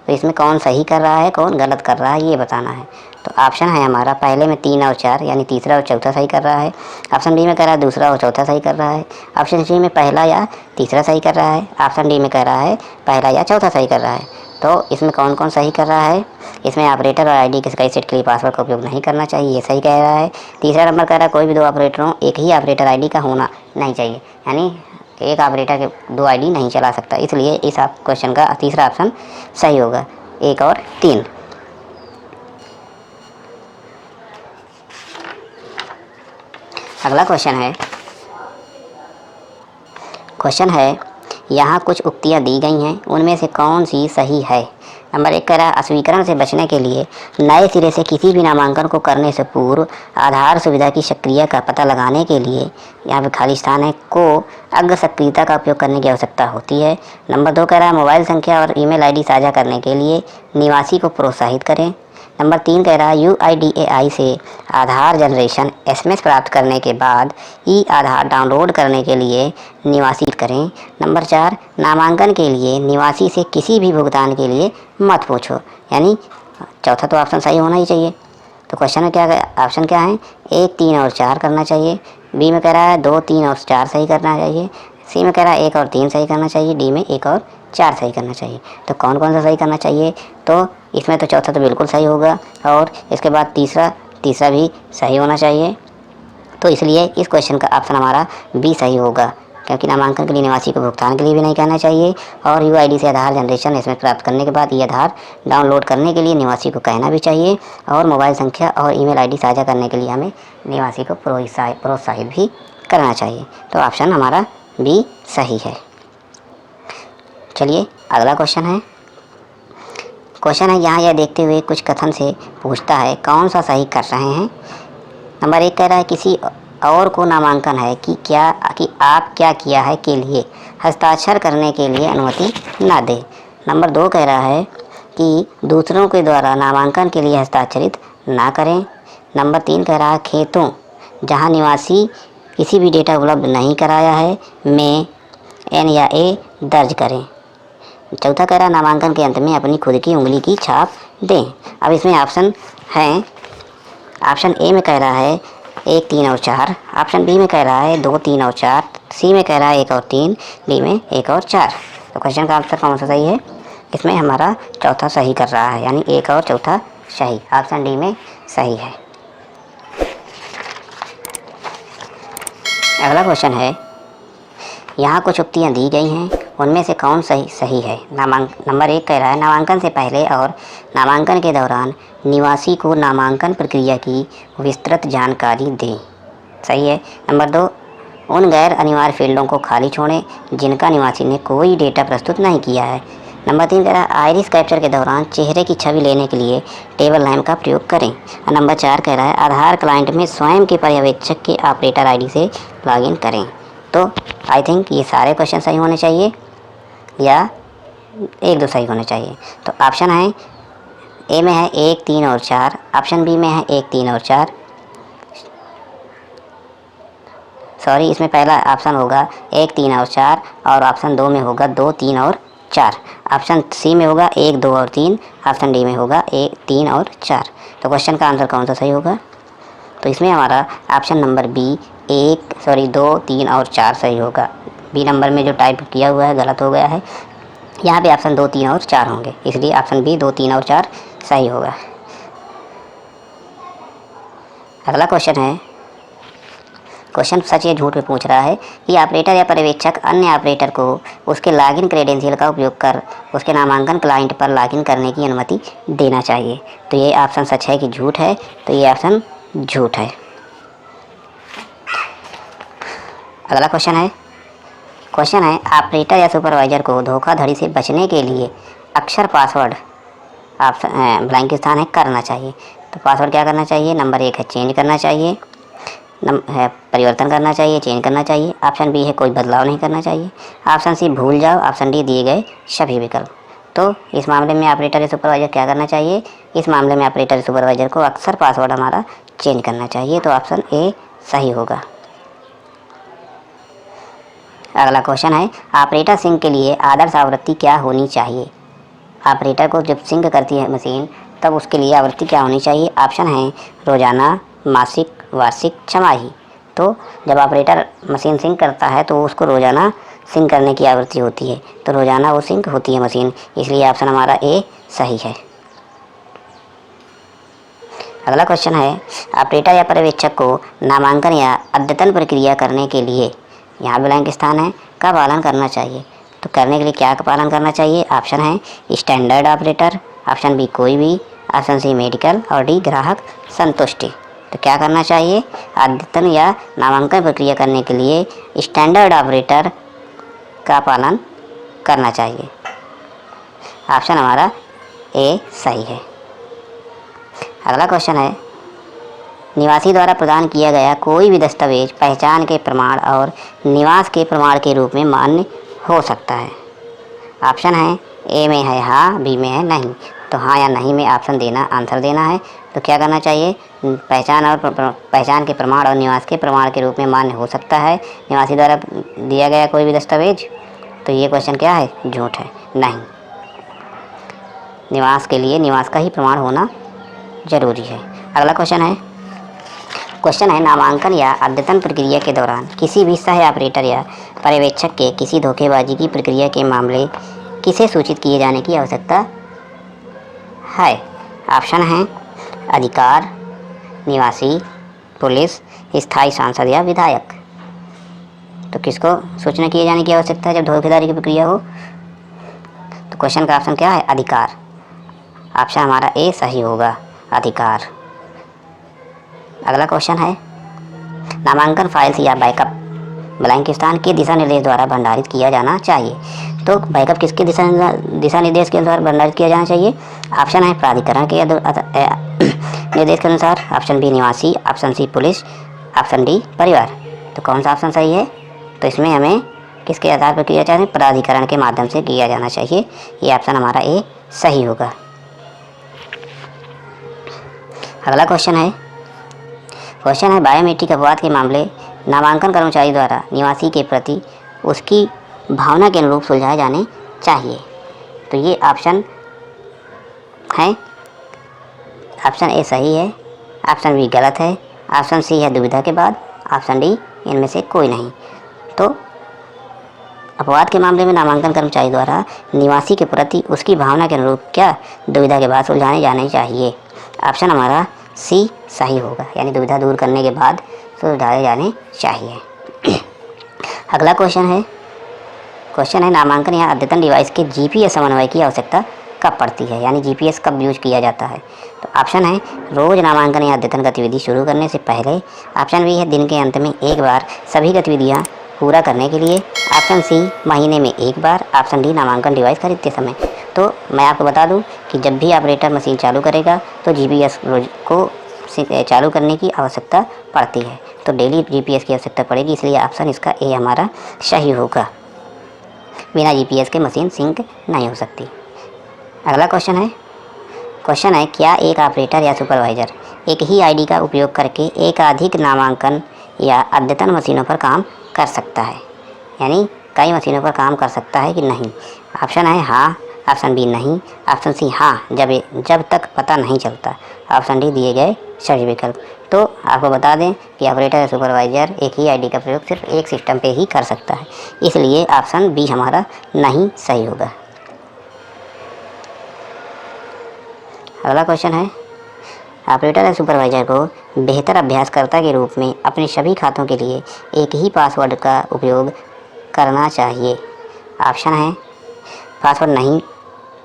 [SPEAKER 1] तो इसमें कौन सही कर रहा है कौन गलत कर रहा है ये बताना है। तो ऑप्शन है हमारा पहले में 3 और 4 यानी तीसरा और चौथा सही कर रहा है। ऑप्शन डी में कह रहा है दूसरा और चौथा सही कर रहा है। ऑप्शन सी में पहला या तीसरा सही कर रहा है। ऑप्शन डी में कह रहा है पहला या चौथा सही कर रहा है। तो इसमें कौन कौन सही कर रहा है? इसमें ऑपरेटर और आईडी के स्काई सेट के लिए पासवर्ड का उपयोग नहीं करना चाहिए, ये सही कह रहा है। तीसरा नंबर कह रहा है कोई भी दो ऑपरेटरों एक ही ऑपरेटर आईडी का होना नहीं चाहिए, यानी एक ऑपरेटर के दो आईडी नहीं चला सकता, इसलिए इस क्वेश्चन का तीसरा ऑप्शन सही होगा, 1 और 3। अगला क्वेश्चन है यहाँ कुछ उक्तियाँ दी गई हैं, उनमें से कौन सी सही है? नंबर 1 कह रहा है अस्वीकरण से बचने के लिए नए सिरे से किसी भी नामांकन को करने से पूर्व आधार सुविधा की सक्रियता का पता लगाने के लिए, यहाँ पे खाली स्थान है, को अग्र सक्रियता का उपयोग करने की आवश्यकता होती है। नंबर 2 कह रहा है मोबाइल संख्या और ईमेल आईडी साझा करने के लिए निवासी को प्रोत्साहित करें। नंबर 3 कह रहा है UIDAI से आधार जनरेशन SMS प्राप्त करने के बाद ई आधार डाउनलोड करने के लिए निवासी करें। नंबर 4 नामांकन के लिए निवासी से किसी भी भुगतान के लिए मत पूछो, यानी चौथा तो ऑप्शन सही होना ही चाहिए। तो क्वेश्चन में क्या ऑप्शन क्या है? 1, 3 और 4 करना चाहिए। बी में कह रहा है 2, 3 और 4 सही करना चाहिए। सी में कह रहा है 1 और 3 सही करना चाहिए। डी में 1 और 4 सही करना चाहिए। तो कौन कौन सा सही करना चाहिए? तो इसमें तो चौथा तो बिल्कुल सही होगा और इसके बाद तीसरा भी सही होना चाहिए। तो इसलिए इस क्वेश्चन का ऑप्शन हमारा बी सही होगा, क्योंकि नामांकन के लिए निवासी को भुगतान के लिए भी नहीं कहना चाहिए और UID से आधार जनरेशन इसमें प्राप्त करने के बाद ये आधार डाउनलोड करने के लिए निवासी को कहना भी चाहिए और मोबाइल संख्या और ईमेल आईडी साझा करने के लिए हमें निवासी को प्रोत्साहित भी करना चाहिए। तो ऑप्शन हमारा बी सही है। चलिए अगला क्वेश्चन है यहाँ यह देखते हुए कुछ कथन से पूछता है कौन सा सही कर रहे हैं। नंबर 1 कह रहा है किसी और को नामांकन है कि आप क्या किया है के लिए हस्ताक्षर करने के लिए अनुमति ना दे। नंबर 2 कह रहा है कि दूसरों के द्वारा नामांकन के लिए हस्ताक्षरित ना करें। नंबर 3 कह रहा है खेतों जहां निवासी किसी भी डेटा उपलब्ध नहीं कराया है में N या A दर्ज करें। चौथा कह रहा है नामांकन के अंत में अपनी खुद की उंगली की छाप दें। अब इसमें ऑप्शन हैं, ऑप्शन ए में कह रहा है 1, 3 और 4, ऑप्शन बी में कह रहा है 2, 3 और 4, सी में कह रहा है 1 और 3, डी में 1 और 4। तो क्वेश्चन का आंसर कौन सा सही है? इसमें हमारा चौथा सही कर रहा है, यानी 1 और चौथा सही, ऑप्शन डी में सही है। अगला क्वेश्चन है यहाँ कुछ उक्तियाँ दी गई हैं, उनमें से कौन सही है? नंबर 1 कह रहा है नामांकन से पहले और नामांकन के दौरान निवासी को नामांकन प्रक्रिया की विस्तृत जानकारी दें, सही है। नंबर 2 उन गैर अनिवार्य फील्डों को खाली छोड़ें जिनका निवासी ने कोई डेटा प्रस्तुत नहीं किया है। नंबर 3 कह रहा है आइरिस कैप्चर के दौरान चेहरे की छवि लेने के लिए टेबल नेम का प्रयोग करें। और नंबर 4 कह रहा है आधार क्लाइंट में स्वयं के पर्यवेक्षक के ऑपरेटर आईडी से लॉगिन करें। तो आई थिंक ये सारे क्वेश्चन सही होने चाहिए या 1, 2 सही होने चाहिए। तो ऑप्शन है ए में है 1, 3 और 4, ऑप्शन बी में है 1, 3 और 4, सॉरी इसमें पहला ऑप्शन होगा 1, 3 और 4 और ऑप्शन 2 में होगा 2, 3 और 4, ऑप्शन सी में होगा 1, 2 और 3, ऑप्शन डी में होगा 1, 3 और 4। तो क्वेश्चन का आंसर कौन सा सही होगा? तो इसमें हमारा ऑप्शन नंबर बी 2, 3 और 4 सही होगा। बी नंबर में जो टाइप किया हुआ है गलत हो गया है, यहाँ पे ऑप्शन 2, 3 और 4 होंगे, इसलिए ऑप्शन बी 2, 3 और 4 सही होगा। अगला क्वेश्चन सच या झूठ में पूछ रहा है कि ऑपरेटर या पर्यवेक्षक अन्य ऑपरेटर को उसके लॉगिन क्रेडेंशियल का उपयोग कर उसके नामांकन क्लाइंट पर लॉगिन करने की अनुमति देना चाहिए। तो ये ऑप्शन सच है कि झूठ है? तो ये ऑप्शन झूठ है। अगला क्वेश्चन है ऑपरेटर या सुपरवाइजर को धोखाधड़ी से बचने के लिए अक्षर पासवर्ड ऑप्शन ब्लैंक स्थान है करना चाहिए। तो पासवर्ड क्या करना चाहिए? नंबर 1 है चेंज करना चाहिए, परिवर्तन करना चाहिए, चेंज करना चाहिए, ऑप्शन बी है कोई बदलाव नहीं करना चाहिए, ऑप्शन सी भूल जाओ, ऑप्शन डी दिए गए सभी विकल्प। तो इस मामले में ऑपरेटर या सुपरवाइज़र क्या करना चाहिए? इस मामले में ऑपरेटर या सुपरवाइज़र को अक्सर पासवर्ड हमारा चेंज करना चाहिए। तो ऑप्शन ए सही होगा। अगला क्वेश्चन है, ऑपरेटर सिंक के लिए आदर्श आवृत्ति क्या होनी चाहिए? ऑपरेटर को जब सिंक करती है मशीन तब उसके लिए आवृत्ति क्या होनी चाहिए? ऑप्शन है रोज़ाना, मासिक, वार्षिक, छमाही। तो जब ऑपरेटर मशीन सिंक करता है तो उसको रोज़ाना सिंक करने की आवृत्ति होती है, तो रोज़ाना वो सिंक होती है मशीन, इसलिए ऑप्शन हमारा ए सही है। अगला क्वेश्चन है, ऑपरेटर या पर्यवेक्षक को नामांकन या अद्यतन प्रक्रिया करने के लिए, यहाँ ब्लैंक स्थान है, का पालन करना चाहिए? तो करने के लिए क्या का पालन करना चाहिए? ऑप्शन है स्टैंडर्ड ऑपरेटर, ऑप्शन बी कोई भी, ऑप्शन सी मेडिकल और डी ग्राहक संतुष्टि। तो क्या करना चाहिए? अद्यतन या नामांकन प्रक्रिया करने के लिए स्टैंडर्ड ऑपरेटर का पालन करना चाहिए। ऑप्शन हमारा ए सही है। अगला क्वेश्चन है, निवासी द्वारा प्रदान किया गया कोई भी दस्तावेज पहचान के प्रमाण और निवास के प्रमाण के रूप में मान्य हो सकता है। ऑप्शन है ए में है हाँ, बी में है नहीं। तो हाँ या नहीं में ऑप्शन देना, आंसर देना है। तो क्या करना चाहिए? पहचान के प्रमाण और निवास के प्रमाण के रूप में मान्य हो सकता है निवासी द्वारा दिया गया कोई भी दस्तावेज। तो ये क्वेश्चन क्या है? झूठ है, नहीं। निवास के लिए निवास का ही प्रमाण होना जरूरी है। अगला क्वेश्चन है, नामांकन या अद्यतन प्रक्रिया के दौरान किसी भी सह ऑपरेटर या पर्यवेक्षक के किसी धोखेबाजी की प्रक्रिया के मामले किसे सूचित किए जाने की आवश्यकता है? ऑप्शन है अधिकार, निवासी, पुलिस, स्थायी सांसद या विधायक। तो किसको सूचना किए जाने की आवश्यकता है जब धोखेधड़ी की प्रक्रिया हो? तो क्वेश्चन का ऑप्शन क्या है? अधिकार। ऑप्शन हमारा ए सही होगा, अधिकार। अगला क्वेश्चन है, नामांकन फाइल्स या बैकअप ब्लैंक स्थान के दिशा निर्देश द्वारा भंडारित किया जाना चाहिए। तो बैकअप किसके दिशा निर्देश के अनुसार भंडारित किया जाना चाहिए? ऑप्शन है प्राधिकरण के निर्देश के अनुसार, ऑप्शन बी निवासी, option C police, option D परिवार। तो कौन सा ऑप्शन सही है? तो इसमें हमें किसके आधार पर किया जाए? प्राधिकरण के माध्यम से किया जाना चाहिए। ये ऑप्शन हमारा ए सही होगा। अगला क्वेश्चन है, बायोमेट्रिक अपवाद के मामले नामांकन कर्मचारी द्वारा निवासी के प्रति उसकी भावना के अनुरूप सुलझाए जाने चाहिए। तो ये ऑप्शन है, ऑप्शन ए सही है, ऑप्शन बी गलत है, ऑप्शन सी है दुविधा के बाद, ऑप्शन डी इनमें से कोई नहीं। तो अपवाद के मामले में नामांकन कर्मचारी द्वारा निवासी के प्रति उसकी भावना के अनुरूप क्या दुविधा के बाद सुलझाने जाने चाहिए? ऑप्शन हमारा सी सही होगा, यानी दुविधा दूर करने के बाद सुलझाए जाने चाहिए। अगला क्वेश्चन है, नामांकन या अद्यतन डिवाइस के जीपीएस समन्वय की आवश्यकता कब पड़ती है? यानी जीपीएस कब यूज किया जाता है? तो ऑप्शन है रोज़ नामांकन या अद्यतन गतिविधि शुरू करने से पहले, ऑप्शन बी है दिन के अंत में एक बार सभी गतिविधियाँ पूरा करने के लिए, ऑप्शन सी महीने में एक बार, ऑप्शन डी नामांकन डिवाइस खरीदते समय। तो मैं आपको बता दूं कि जब भी ऑपरेटर मशीन चालू करेगा तो जीपीएस को चालू करने की आवश्यकता पड़ती है। तो डेली जीपीएस की आवश्यकता पड़ेगी, इसलिए ऑप्शन इसका ए हमारा सही होगा। बिना जीपीएस के मशीन सिंक नहीं हो सकती। अगला क्वेश्चन है क्या एक ऑपरेटर या सुपरवाइज़र एक ही आईडी का उपयोग करके एकाधिक नामांकन या अद्यतन मशीनों पर काम कर सकता है? यानी कई मशीनों पर काम कर सकता है कि नहीं? ऑप्शन है हाँ, ऑप्शन बी नहीं, ऑप्शन सी हाँ जब तक पता नहीं चलता, ऑप्शन डी दिए गए सभी विकल्प। तो आपको बता दें कि ऑपरेटर या सुपरवाइज़र एक ही आईडी का प्रयोग सिर्फ एक सिस्टम पे ही कर सकता है, इसलिए ऑप्शन बी हमारा नहीं सही होगा। अगला क्वेश्चन है, ऑपरेटर या सुपरवाइज़र को बेहतर अभ्यासकर्ता के रूप में अपने सभी खातों के लिए एक ही पासवर्ड का उपयोग करना चाहिए। ऑप्शन है पासवर्ड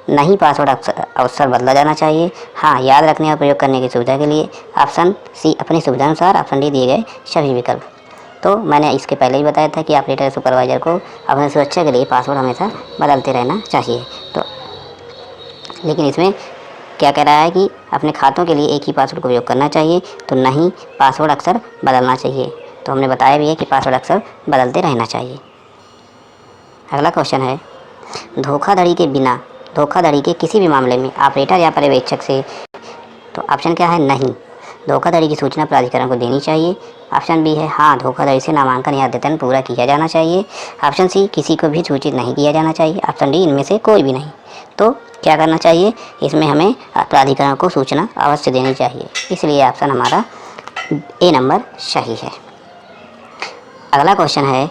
[SPEAKER 1] नहीं पासवर्ड अक्सर बदला जाना चाहिए, हाँ याद रखने और प्रयोग करने की सुविधा के लिए, ऑप्शन सी अपनी सुविधा अनुसार, ऑप्शन डी दिए गए सभी विकल्प। तो मैंने इसके पहले ही बताया था कि ऑपरेटर सुपरवाइज़र को अपनी सुरक्षा के लिए पासवर्ड हमेशा बदलते रहना चाहिए। तो लेकिन इसमें क्या कह रहा है कि अपने खातों के लिए एक ही पासवर्ड का उपयोग करना चाहिए, तो नहीं पासवर्ड अक्सर बदलना चाहिए। तो हमने बताया भी है कि पासवर्ड अक्सर बदलते रहना चाहिए। अगला क्वेश्चन है, धोखाधड़ी के बिना धोखाधड़ी के किसी भी मामले में ऑपरेटर या पर्यवेक्षक से, तो ऑप्शन क्या है, नहीं। धोखाधड़ी की सूचना प्राधिकरण को देनी चाहिए। ऑप्शन बी है हाँ, धोखाधड़ी से नामांकन या अद्यतन पूरा किया जाना चाहिए। ऑप्शन सी, किसी को भी सूचित नहीं किया जाना चाहिए। ऑप्शन डी, इनमें से कोई भी नहीं। तो क्या करना चाहिए, इसमें हमें प्राधिकरण को सूचना अवश्य देनी चाहिए, इसलिए ऑप्शन हमारा ए नंबर सही है। अगला क्वेश्चन है,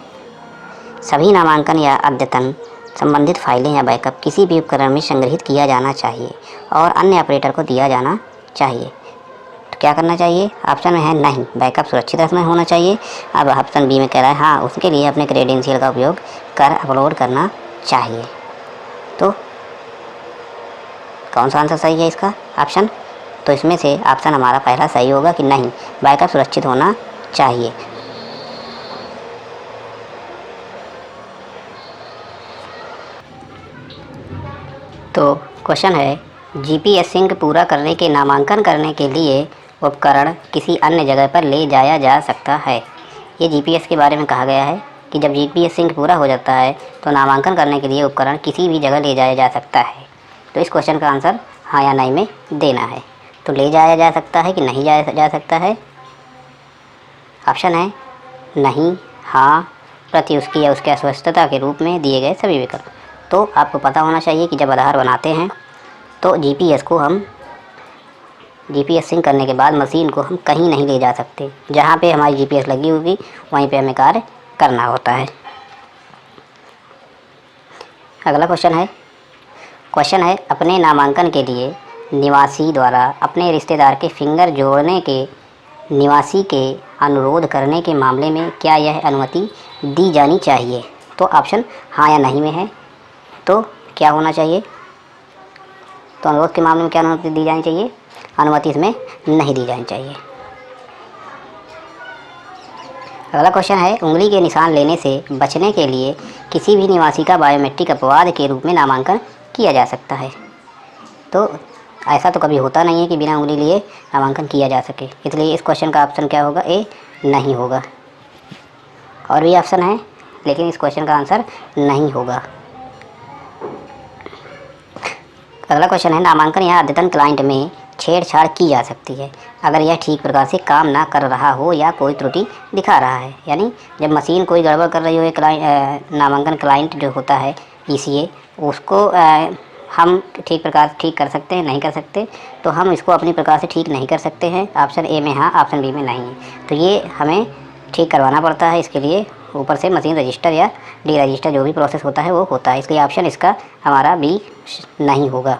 [SPEAKER 1] सभी नामांकन या अद्यतन संबंधित फाइलें या बैकअप किसी भी उपकरण में संग्रहित किया जाना चाहिए और अन्य ऑपरेटर को दिया जाना चाहिए। तो क्या करना चाहिए, ऑप्शन में है नहीं, बैकअप सुरक्षित रखना होना चाहिए। अब ऑप्शन बी में कह रहा है हाँ, उसके लिए अपने क्रेडेंशियल का उपयोग कर अपलोड करना चाहिए। तो कौन सा आंसर सही है इसका ऑप्शन, तो इसमें से ऑप्शन हमारा पहला सही होगा कि नहीं, बैकअप सुरक्षित होना चाहिए। तो क्वेश्चन है, जीपीएस सिंक पूरा करने के नामांकन करने के लिए उपकरण किसी अन्य जगह पर ले जाया जा सकता है। ये जीपीएस के बारे में कहा गया है कि जब जीपीएस सिंक पूरा हो जाता है तो नामांकन करने के लिए उपकरण किसी भी जगह ले जाया जा सकता है। तो इस क्वेश्चन का आंसर हाँ या नहीं में देना है। तो ले जाया जा सकता है कि नहीं जाया जा सकता है, ऑप्शन है नहीं, हाँ, प्रति उसकी या उसके अस्वस्थता के रूप में दिए गए सभी विकल्प। तो आपको पता होना चाहिए कि जब आधार बनाते हैं तो जीपीएस सिंक करने के बाद मशीन को हम कहीं नहीं ले जा सकते, जहाँ पे हमारी जीपीएस लगी होगी वहीं पे हमें कार्य करना होता है। अगला क्वेश्चन है अपने नामांकन के लिए निवासी द्वारा अपने रिश्तेदार के फिंगर जोड़ने के निवासी के अनुरोध करने के मामले में क्या यह अनुमति दी जानी चाहिए। तो ऑप्शन हाँ या नहीं में है। तो क्या होना चाहिए, तो अनुरोध के मामले में क्या अनुमति दी जानी चाहिए, अनुमति इसमें नहीं दी जानी चाहिए। अगला क्वेश्चन है, उंगली के निशान लेने से बचने के लिए किसी भी निवासी का बायोमेट्रिक अपवाद के रूप में नामांकन किया जा सकता है। तो ऐसा तो कभी होता नहीं है कि बिना उंगली लिए नामांकन किया जा सके, इसलिए इस क्वेश्चन का ऑप्शन क्या होगा, ए नहीं होगा। और भी ऑप्शन है लेकिन इस क्वेश्चन का आंसर नहीं होगा। अगला क्वेश्चन है, नामांकन या अद्यतन क्लाइंट में छेड़छाड़ की जा सकती है अगर यह ठीक प्रकार से काम ना कर रहा हो या कोई त्रुटि दिखा रहा है। यानी जब मशीन कोई गड़बड़ कर रही हो, नामांकन क्लाइंट जो होता है ईसीए, उसको हम ठीक कर सकते हैं, नहीं कर सकते। तो हम इसको अपनी प्रकार से ठीक नहीं कर सकते हैं। ऑप्शन ए में हाँ, ऑप्शन बी में नहीं है। तो ये हमें ठीक करवाना पड़ता है, इसके लिए ऊपर से मशीन रजिस्टर या डी रजिस्टर जो भी प्रोसेस होता है वो होता है, इसलिए ऑप्शन इसका हमारा बी नहीं होगा।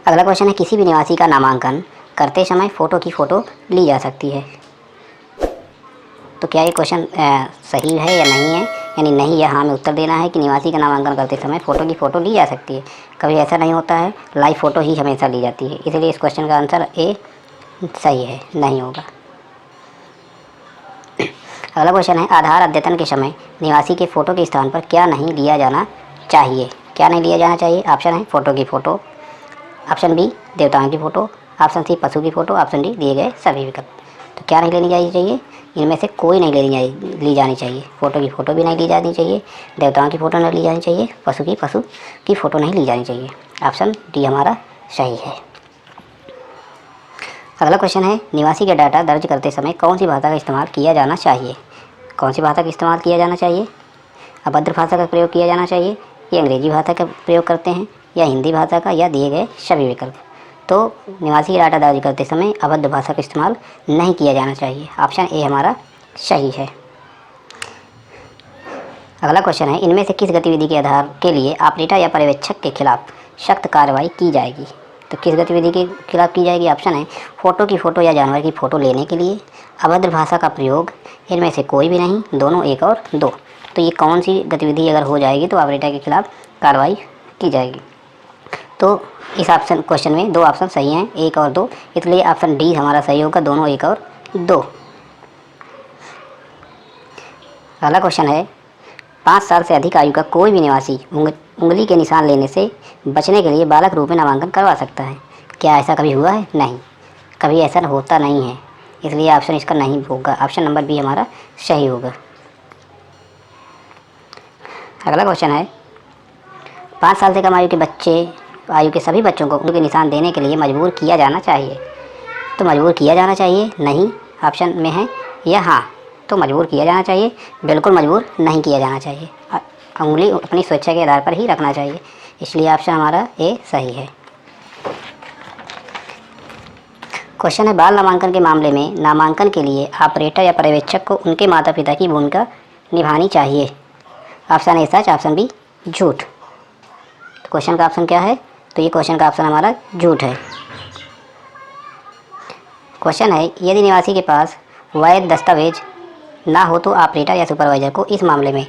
[SPEAKER 1] अगला क्वेश्चन है, किसी भी निवासी का नामांकन करते समय फ़ोटो ली जा सकती है। तो क्या ये क्वेश्चन सही है या नहीं है, यानी नहीं या हाँ में उत्तर देना है कि निवासी का नामांकन करते समय फ़ोटो ली जा सकती है। कभी ऐसा नहीं होता है, लाइव फ़ोटो ही हमेशा ली जाती है, इसलिए इस क्वेश्चन का आंसर ए सही है, नहीं होगा। अगला क्वेश्चन है, आधार अद्यतन के समय निवासी के फ़ोटो के स्थान पर क्या नहीं लिया जाना चाहिए। क्या नहीं लिया जाना चाहिए, ऑप्शन है फ़ोटो की फ़ोटो, ऑप्शन बी देवताओं की फ़ोटो, ऑप्शन सी पशु की फ़ोटो, ऑप्शन डी दिए गए सभी विकल्प। तो क्या नहीं लेनी चाहिए, इनमें से कोई नहीं ली जानी चाहिए। फ़ोटो की फ़ोटो भी नहीं ली जानी चाहिए, देवताओं की फ़ोटो नहीं ली जानी चाहिए, पशु की फ़ोटो नहीं ली जानी चाहिए। ऑप्शन डी हमारा सही है। अगला क्वेश्चन है, निवासी का डाटा दर्ज करते समय कौन सी भाषा का इस्तेमाल किया जाना चाहिए। कौन सी भाषा का इस्तेमाल किया जाना चाहिए, अभद्र भाषा का प्रयोग किया जाना चाहिए, या अंग्रेजी भाषा का प्रयोग करते हैं, या हिंदी भाषा का, या दिए गए सभी विकल्प। तो निवासी डाटा दर्ज करते समय अभद्र भाषा का इस्तेमाल नहीं किया जाना चाहिए, ऑप्शन ए हमारा सही है। अगला क्वेश्चन है, इनमें से किस गतिविधि के आधार के लिए ऑपरेटर या पर्यवेक्षक के खिलाफ सख्त कार्रवाई की जाएगी। तो किस गतिविधि के खिलाफ की जाएगी, ऑप्शन है फ़ोटो की फ़ोटो या जानवर की फ़ोटो लेने के लिए, अभद्र भाषा का प्रयोग, इनमें से कोई भी नहीं, दोनों, एक और दो। तो ये कौन सी गतिविधि अगर हो जाएगी तो ऑपरेटर के खिलाफ कार्रवाई की जाएगी। तो इस क्वेश्चन में दो ऑप्शन सही हैं, एक और दो, इसलिए ऑप्शन डी हमारा सही होगा, दोनों, एक और दो। अगला क्वेश्चन है, 5 साल से अधिक आयु का कोई भी निवासी उंगली के निशान लेने से बचने के लिए बालक रूप में नामांकन करवा सकता है। क्या ऐसा कभी हुआ है, नहीं, कभी ऐसा होता नहीं है, इसलिए ऑप्शन इसका नहीं होगा, ऑप्शन नंबर बी हमारा सही होगा। अगला क्वेश्चन है, 5 साल से कम आयु के सभी बच्चों को उनके निशान देने के लिए मजबूर किया जाना चाहिए। तो मजबूर किया जाना चाहिए नहीं ऑप्शन में है, या हाँ तो मजबूर किया जाना चाहिए, बिल्कुल मजबूर नहीं किया जाना चाहिए। उंगली अपनी स्वेच्छा के आधार पर ही रखना चाहिए, इसलिए ऑप्शन हमारा ए सही है। क्वेश्चन है, बाल नामांकन के मामले में नामांकन के लिए ऑपरेटर या पर्यवेक्षक को उनके माता पिता की भूमिका निभानी चाहिए। ऑप्शन ए सच, ऑप्शन बी झूठ। तो क्वेश्चन का ऑप्शन क्या है? तो ये क्वेश्चन का ऑप्शन हमारा झूठ है। क्वेश्चन है, यदि निवासी के पास वैध दस्तावेज ना हो तो ऑपरेटर या सुपरवाइजर को इस मामले में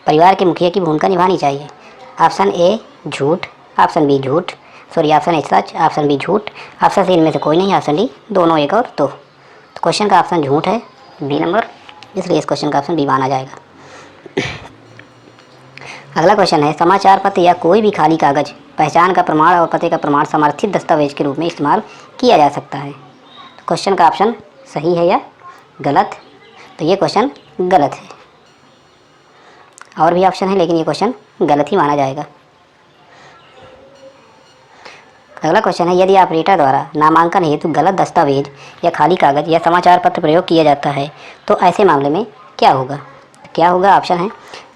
[SPEAKER 1] परिवार के मुखिया की भूमिका निभानी चाहिए। ऑप्शन ए झूठ, ऑप्शन बी झूठ, ऑप्शन ए सच, ऑप्शन बी झूठ, ऑप्शन सी इनमें से कोई नहीं, ऑप्शन डी दोनों, एक और दो। तो क्वेश्चन का ऑप्शन झूठ है, बी नंबर, इसलिए इस क्वेश्चन का ऑप्शन बी माना जाएगा। अगला क्वेश्चन है, समाचार पत्र या कोई भी खाली कागज पहचान का प्रमाण और पते का प्रमाण समर्थित दस्तावेज के रूप में इस्तेमाल किया जा सकता है। तो क्वेश्चन का ऑप्शन सही है या गलत? तो ये क्वेश्चन गलत है। और भी ऑप्शन है लेकिन ये क्वेश्चन गलत ही माना जाएगा। अगला क्वेश्चन है, यदि ऑपरेटर द्वारा नामांकन हेतु गलत दस्तावेज या खाली कागज या समाचार पत्र प्रयोग किया जाता है तो ऐसे मामले में क्या होगा? क्या होगा? ऑप्शन है,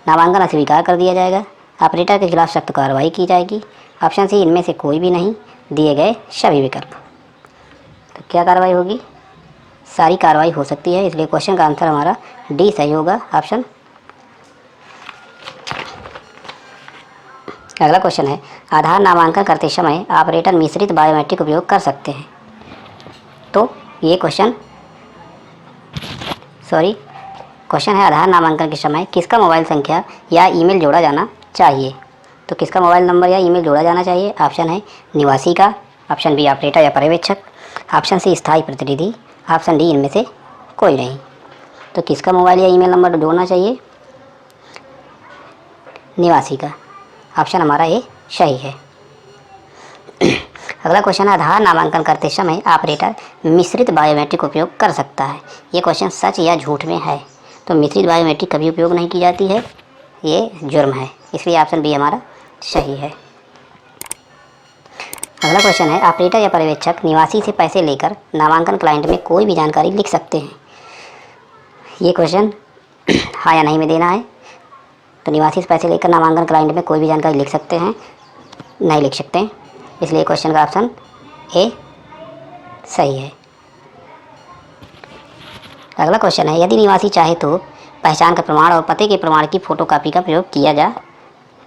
[SPEAKER 1] नामांकन अस्वीकार कर दिया जाएगा, ऑपरेटर के खिलाफ सख्त कार्रवाई की जाएगी, ऑप्शन सी इनमें से कोई भी नहीं, दिए गए सभी विकल्प। तो क्या कार्रवाई होगी? सारी कार्रवाई हो सकती है, इसलिए क्वेश्चन का आंसर हमारा डी सही होगा, ऑप्शन। अगला क्वेश्चन है, आधार नामांकन करते समय ऑपरेटर मिश्रित बायोमेट्रिक उपयोग कर सकते हैं। तो ये क्वेश्चन है, आधार नामांकन के समय किसका मोबाइल संख्या या ईमेल जोड़ा जाना चाहिए? तो किसका मोबाइल नंबर या ईमेल जोड़ा जाना चाहिए? ऑप्शन है निवासी का, ऑप्शन बी ऑपरेटर या पर्यवेक्षक, ऑप्शन सी स्थायी प्रतिनिधि, ऑप्शन डी इनमें से कोई नहीं। तो किसका मोबाइल या ईमेल नंबर जोड़ना चाहिए? निवासी का, ऑप्शन हमारा ये सही है। अगला क्वेश्चन है, आधार नामांकन करते समय ऑपरेटर मिश्रित बायोमेट्रिक उपयोग कर सकता है। ये क्वेश्चन सच या झूठ में है। तो मिश्रित बायोमेट्रिक कभी उपयोग नहीं की जाती है, ये जुर्म है, इसलिए ऑप्शन बी हमारा सही है। अगला क्वेश्चन है, ऑपरेटर या पर्यवेक्षक निवासी से पैसे लेकर नामांकन क्लाइंट में कोई भी जानकारी लिख सकते हैं। ये क्वेश्चन हाँ या नहीं में देना है। तो निवासी से पैसे लेकर नामांकन क्लाइंट में कोई भी जानकारी लिख सकते हैं? नहीं लिख सकते, इसलिए क्वेश्चन का ऑप्शन ए सही है। अगला क्वेश्चन है, यदि निवासी चाहे तो पहचान का प्रमाण और पते के प्रमाण की फ़ोटोकॉपी का प्रयोग किया जा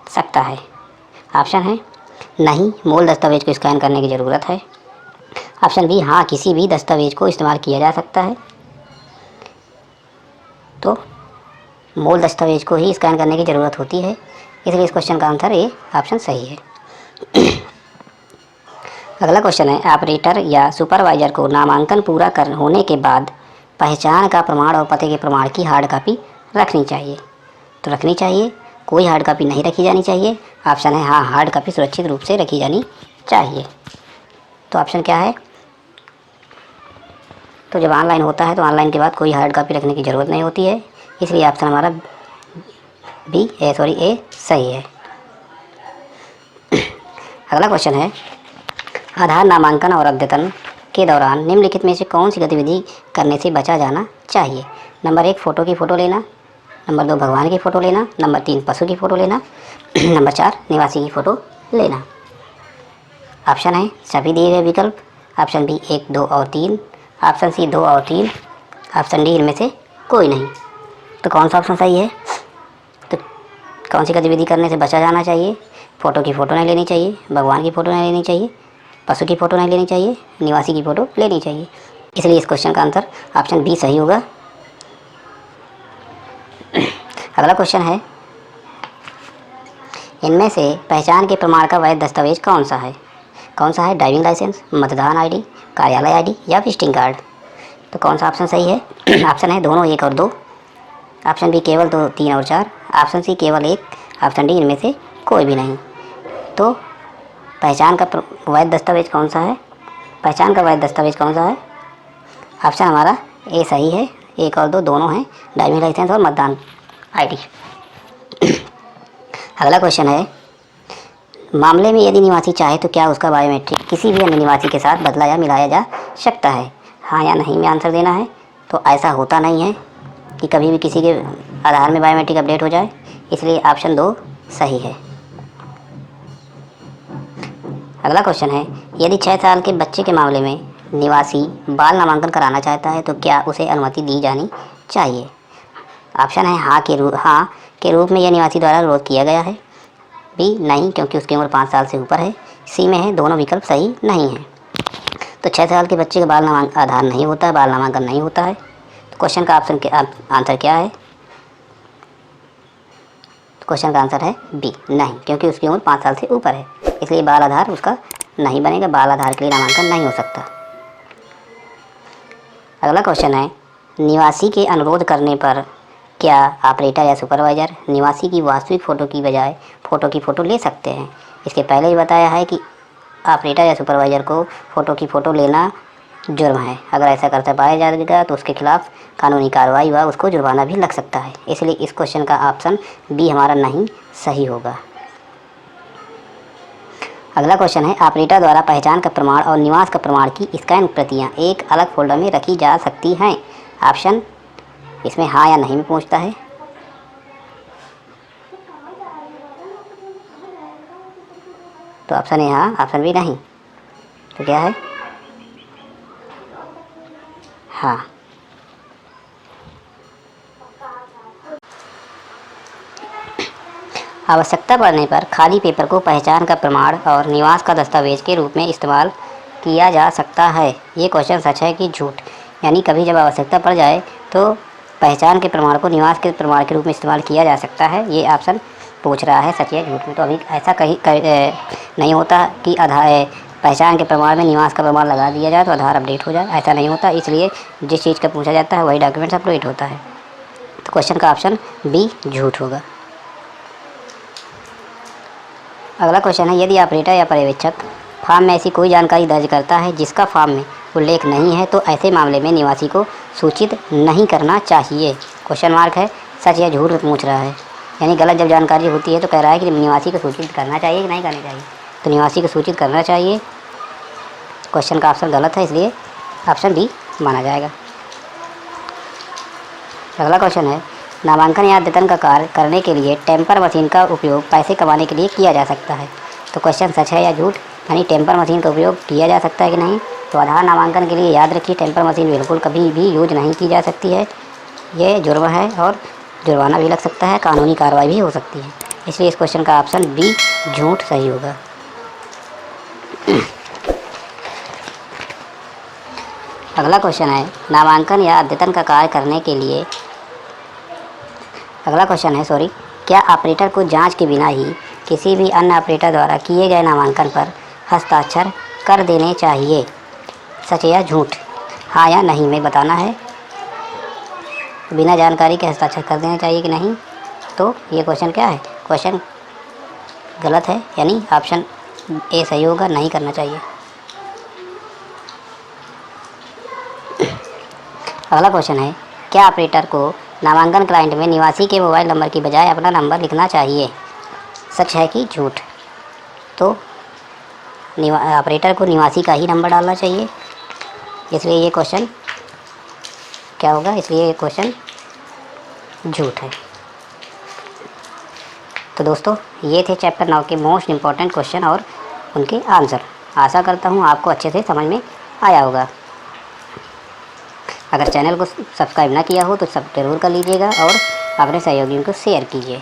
[SPEAKER 1] सकता है। ऑप्शन है नहीं, मूल दस्तावेज को स्कैन करने की ज़रूरत है, ऑप्शन बी हाँ, किसी भी दस्तावेज को इस्तेमाल किया जा सकता है। तो मूल दस्तावेज को ही स्कैन करने की ज़रूरत होती है, इसलिए इस क्वेश्चन का आंसर ए ऑप्शन सही है। अगला क्वेश्चन है, ऑपरेटर या सुपरवाइजर को नामांकन पूरा होने के बाद पहचान का प्रमाण और पते के प्रमाण की हार्ड कॉपी रखनी चाहिए। तो रखनी चाहिए, कोई हार्ड कॉपी नहीं रखी जानी चाहिए। ऑप्शन है हाँ, हार्ड कॉपी सुरक्षित रूप से रखी जानी चाहिए। तो ऑप्शन क्या है? तो जब ऑनलाइन होता है तो ऑनलाइन के बाद कोई हार्ड कॉपी रखने की ज़रूरत नहीं होती है, इसलिए ऑप्शन हमारा ए सही है। अगला क्वेश्चन है, आधार नामांकन और अद्यतन के दौरान निम्नलिखित में से कौन सी गतिविधि करने से बचा जाना चाहिए? नंबर 1 फ़ोटो की फ़ोटो लेना, नंबर 2 भगवान की फ़ोटो लेना, नंबर 3 पशु की फ़ोटो लेना, नंबर 4 निवासी की फ़ोटो लेना। ऑप्शन है सभी दिए गए विकल्प, ऑप्शन बी 1, 2 और 3, ऑप्शन सी 2 और 3, ऑप्शन डी इनमें से कोई नहीं। तो कौन सा ऑप्शन सही है? तो कौन सी गतिविधि करने से बचा जाना चाहिए? फ़ोटो की फ़ोटो नहीं लेनी चाहिए, भगवान की फ़ोटो नहीं लेनी चाहिए, पशु की फ़ोटो नहीं लेनी चाहिए, निवासी की फ़ोटो लेनी चाहिए, इसलिए इस क्वेश्चन का आंसर ऑप्शन बी सही होगा। अगला क्वेश्चन है, इनमें से पहचान के प्रमाण का वैध दस्तावेज कौन सा है? कौन सा है? ड्राइविंग लाइसेंस, मतदान आईडी, कार्यालय आईडी या विजिटिंग कार्ड। तो कौन सा ऑप्शन सही है? ऑप्शन है दोनों, 1 और 2, ऑप्शन बी केवल 2, 3 और 4, ऑप्शन सी केवल 1, ऑप्शन डी इनमें से कोई भी नहीं। तो पहचान का वैध दस्तावेज कौन सा है? पहचान का वैध दस्तावेज कौन सा है? ऑप्शन हमारा ए सही है, 1 और 2 दोनों हैं, ड्राइविंग लाइसेंस और मतदान आईडी। अगला क्वेश्चन है, मामले में यदि निवासी चाहे तो क्या उसका बायोमेट्रिक किसी भी अन्य निवासी के साथ बदला या मिलाया जा सकता है? हाँ या नहीं में आंसर देना है। तो ऐसा होता नहीं है कि कभी भी किसी के आधार में बायोमेट्रिक अपडेट हो जाए, इसलिए ऑप्शन 2 सही है। अगला क्वेश्चन है, यदि 6 साल के बच्चे के मामले में निवासी बाल नामांकन कराना चाहता है तो क्या उसे अनुमति दी जानी चाहिए? ऑप्शन है हाँ के रूप में यह निवासी द्वारा अनुरोध किया गया है। बी नहीं, क्योंकि उसकी उम्र 5 साल से ऊपर है। सी में है दोनों विकल्प सही नहीं है। तो 6 साल के बच्चे का बाल नामांकन आधार नहीं होता है, बाल नामांकन नहीं होता है। तो क्वेश्चन का आंसर क्या है? क्वेश्चन का आंसर है बी नहीं, क्योंकि उसकी उम्र 5 साल से ऊपर है, इसलिए बाल आधार उसका नहीं बनेगा। बाल आधार के लिए नामांकन नहीं हो सकता। अगला क्वेश्चन है, निवासी के अनुरोध करने पर क्या ऑपरेटर या सुपरवाइज़र निवासी की वास्तविक फ़ोटो की बजाय फ़ोटो की फ़ोटो ले सकते हैं? इसके पहले ही बताया है कि ऑपरेटर या सुपरवाइज़र को फ़ोटो लेना जुर्म है। अगर ऐसा करता पाया जाएगा तो उसके खिलाफ कानूनी कार्रवाई व उसको जुर्माना भी लग सकता है। इसलिए इस क्वेश्चन का ऑप्शन बी हमारा नहीं सही होगा। अगला क्वेश्चन है, ऑपरेटर द्वारा पहचान का प्रमाण और निवास का प्रमाण की स्कैन प्रतियां एक अलग फोल्डर में रखी जा सकती हैं? ऑप्शन इसमें हाँ या नहीं में पूछता है। तो ऑप्शन है हाँ, ऑप्शन बी नहीं। तो क्या है? हाँ। आवश्यकता पड़ने पर खाली पेपर को पहचान का प्रमाण और निवास का दस्तावेज के रूप में इस्तेमाल किया जा सकता है। ये क्वेश्चन सच है कि झूठ? यानी कभी जब आवश्यकता पड़ जाए तो पहचान के प्रमाण को निवास के प्रमाण के रूप में इस्तेमाल किया जा सकता है। ये ऑप्शन पूछ रहा है सच या झूठ में। तो अभी ऐसा नहीं होता कि आधार पहचान के प्रमाण में निवास का प्रमाण लगा दिया जाए तो आधार अपडेट हो जाए, ऐसा नहीं होता। इसलिए जिस चीज़ का पूछा जाता है वही डॉक्यूमेंट्स अपडेट होता है। तो क्वेश्चन का ऑप्शन बी झूठ होगा। अगला क्वेश्चन है, यदि ऑपरेटर या पर्यवेक्षक फॉर्म में ऐसी कोई जानकारी दर्ज करता है जिसका फॉर्म में उल्लेख नहीं है तो ऐसे मामले में निवासी को सूचित नहीं करना चाहिए? क्वेश्चन मार्क है, सच या झूठ पूछ रहा है। यानी गलत जब जानकारी होती है तो कह रहा है कि निवासी को सूचित करना चाहिए कि नहीं करना चाहिए? तो निवासी को सूचित करना चाहिए। क्वेश्चन का ऑप्शन गलत है, इसलिए ऑप्शन बी माना जाएगा। अगला क्वेश्चन है, नामांकन या अद्यतन का कार्य करने के लिए टेम्पर मशीन का उपयोग पैसे कमाने के लिए किया जा सकता है? तो क्वेश्चन सच है या झूठ? यानी टेम्पर मशीन का उपयोग किया जा सकता है कि नहीं? तो आधार नामांकन के लिए याद रखिए, टेम्पर मशीन बिल्कुल कभी भी यूज नहीं की जा सकती है। ये जुर्म है और जुर्माना भी लग सकता है, कानूनी कार्रवाई भी हो सकती है। इसलिए इस क्वेश्चन का ऑप्शन बी झूठ सही होगा। अगला क्वेश्चन है, नामांकन या अद्यतन का कार्य करने के लिए क्या ऑपरेटर को जांच के बिना ही किसी भी अन्य ऑपरेटर द्वारा किए गए नामांकन पर हस्ताक्षर कर देने चाहिए? सच या झूठ? हाँ या नहीं में बताना है। बिना जानकारी के हस्ताक्षर कर देने चाहिए कि नहीं? तो ये क्वेश्चन क्या है? क्वेश्चन गलत है, यानी ऑप्शन ए सही होगा, नहीं करना चाहिए। अगला क्वेश्चन है, क्या ऑपरेटर को नामांकन क्लाइंट में निवासी के मोबाइल नंबर की बजाय अपना नंबर लिखना चाहिए? सच है कि झूठ? तो ऑपरेटर को निवासी का ही नंबर डालना चाहिए, इसलिए ये क्वेश्चन क्या होगा? इसलिए ये क्वेश्चन झूठ है। तो दोस्तों, ये थे चैप्टर 9 के मोस्ट इम्पॉर्टेंट क्वेश्चन और उनके आंसर। आशा करता हूँ आपको अच्छे से समझ में आया होगा। अगर चैनल को सब्सक्राइब ना किया हो तो सब जरूर कर लीजिएगा और अपने सहयोगियों को शेयर कीजिए।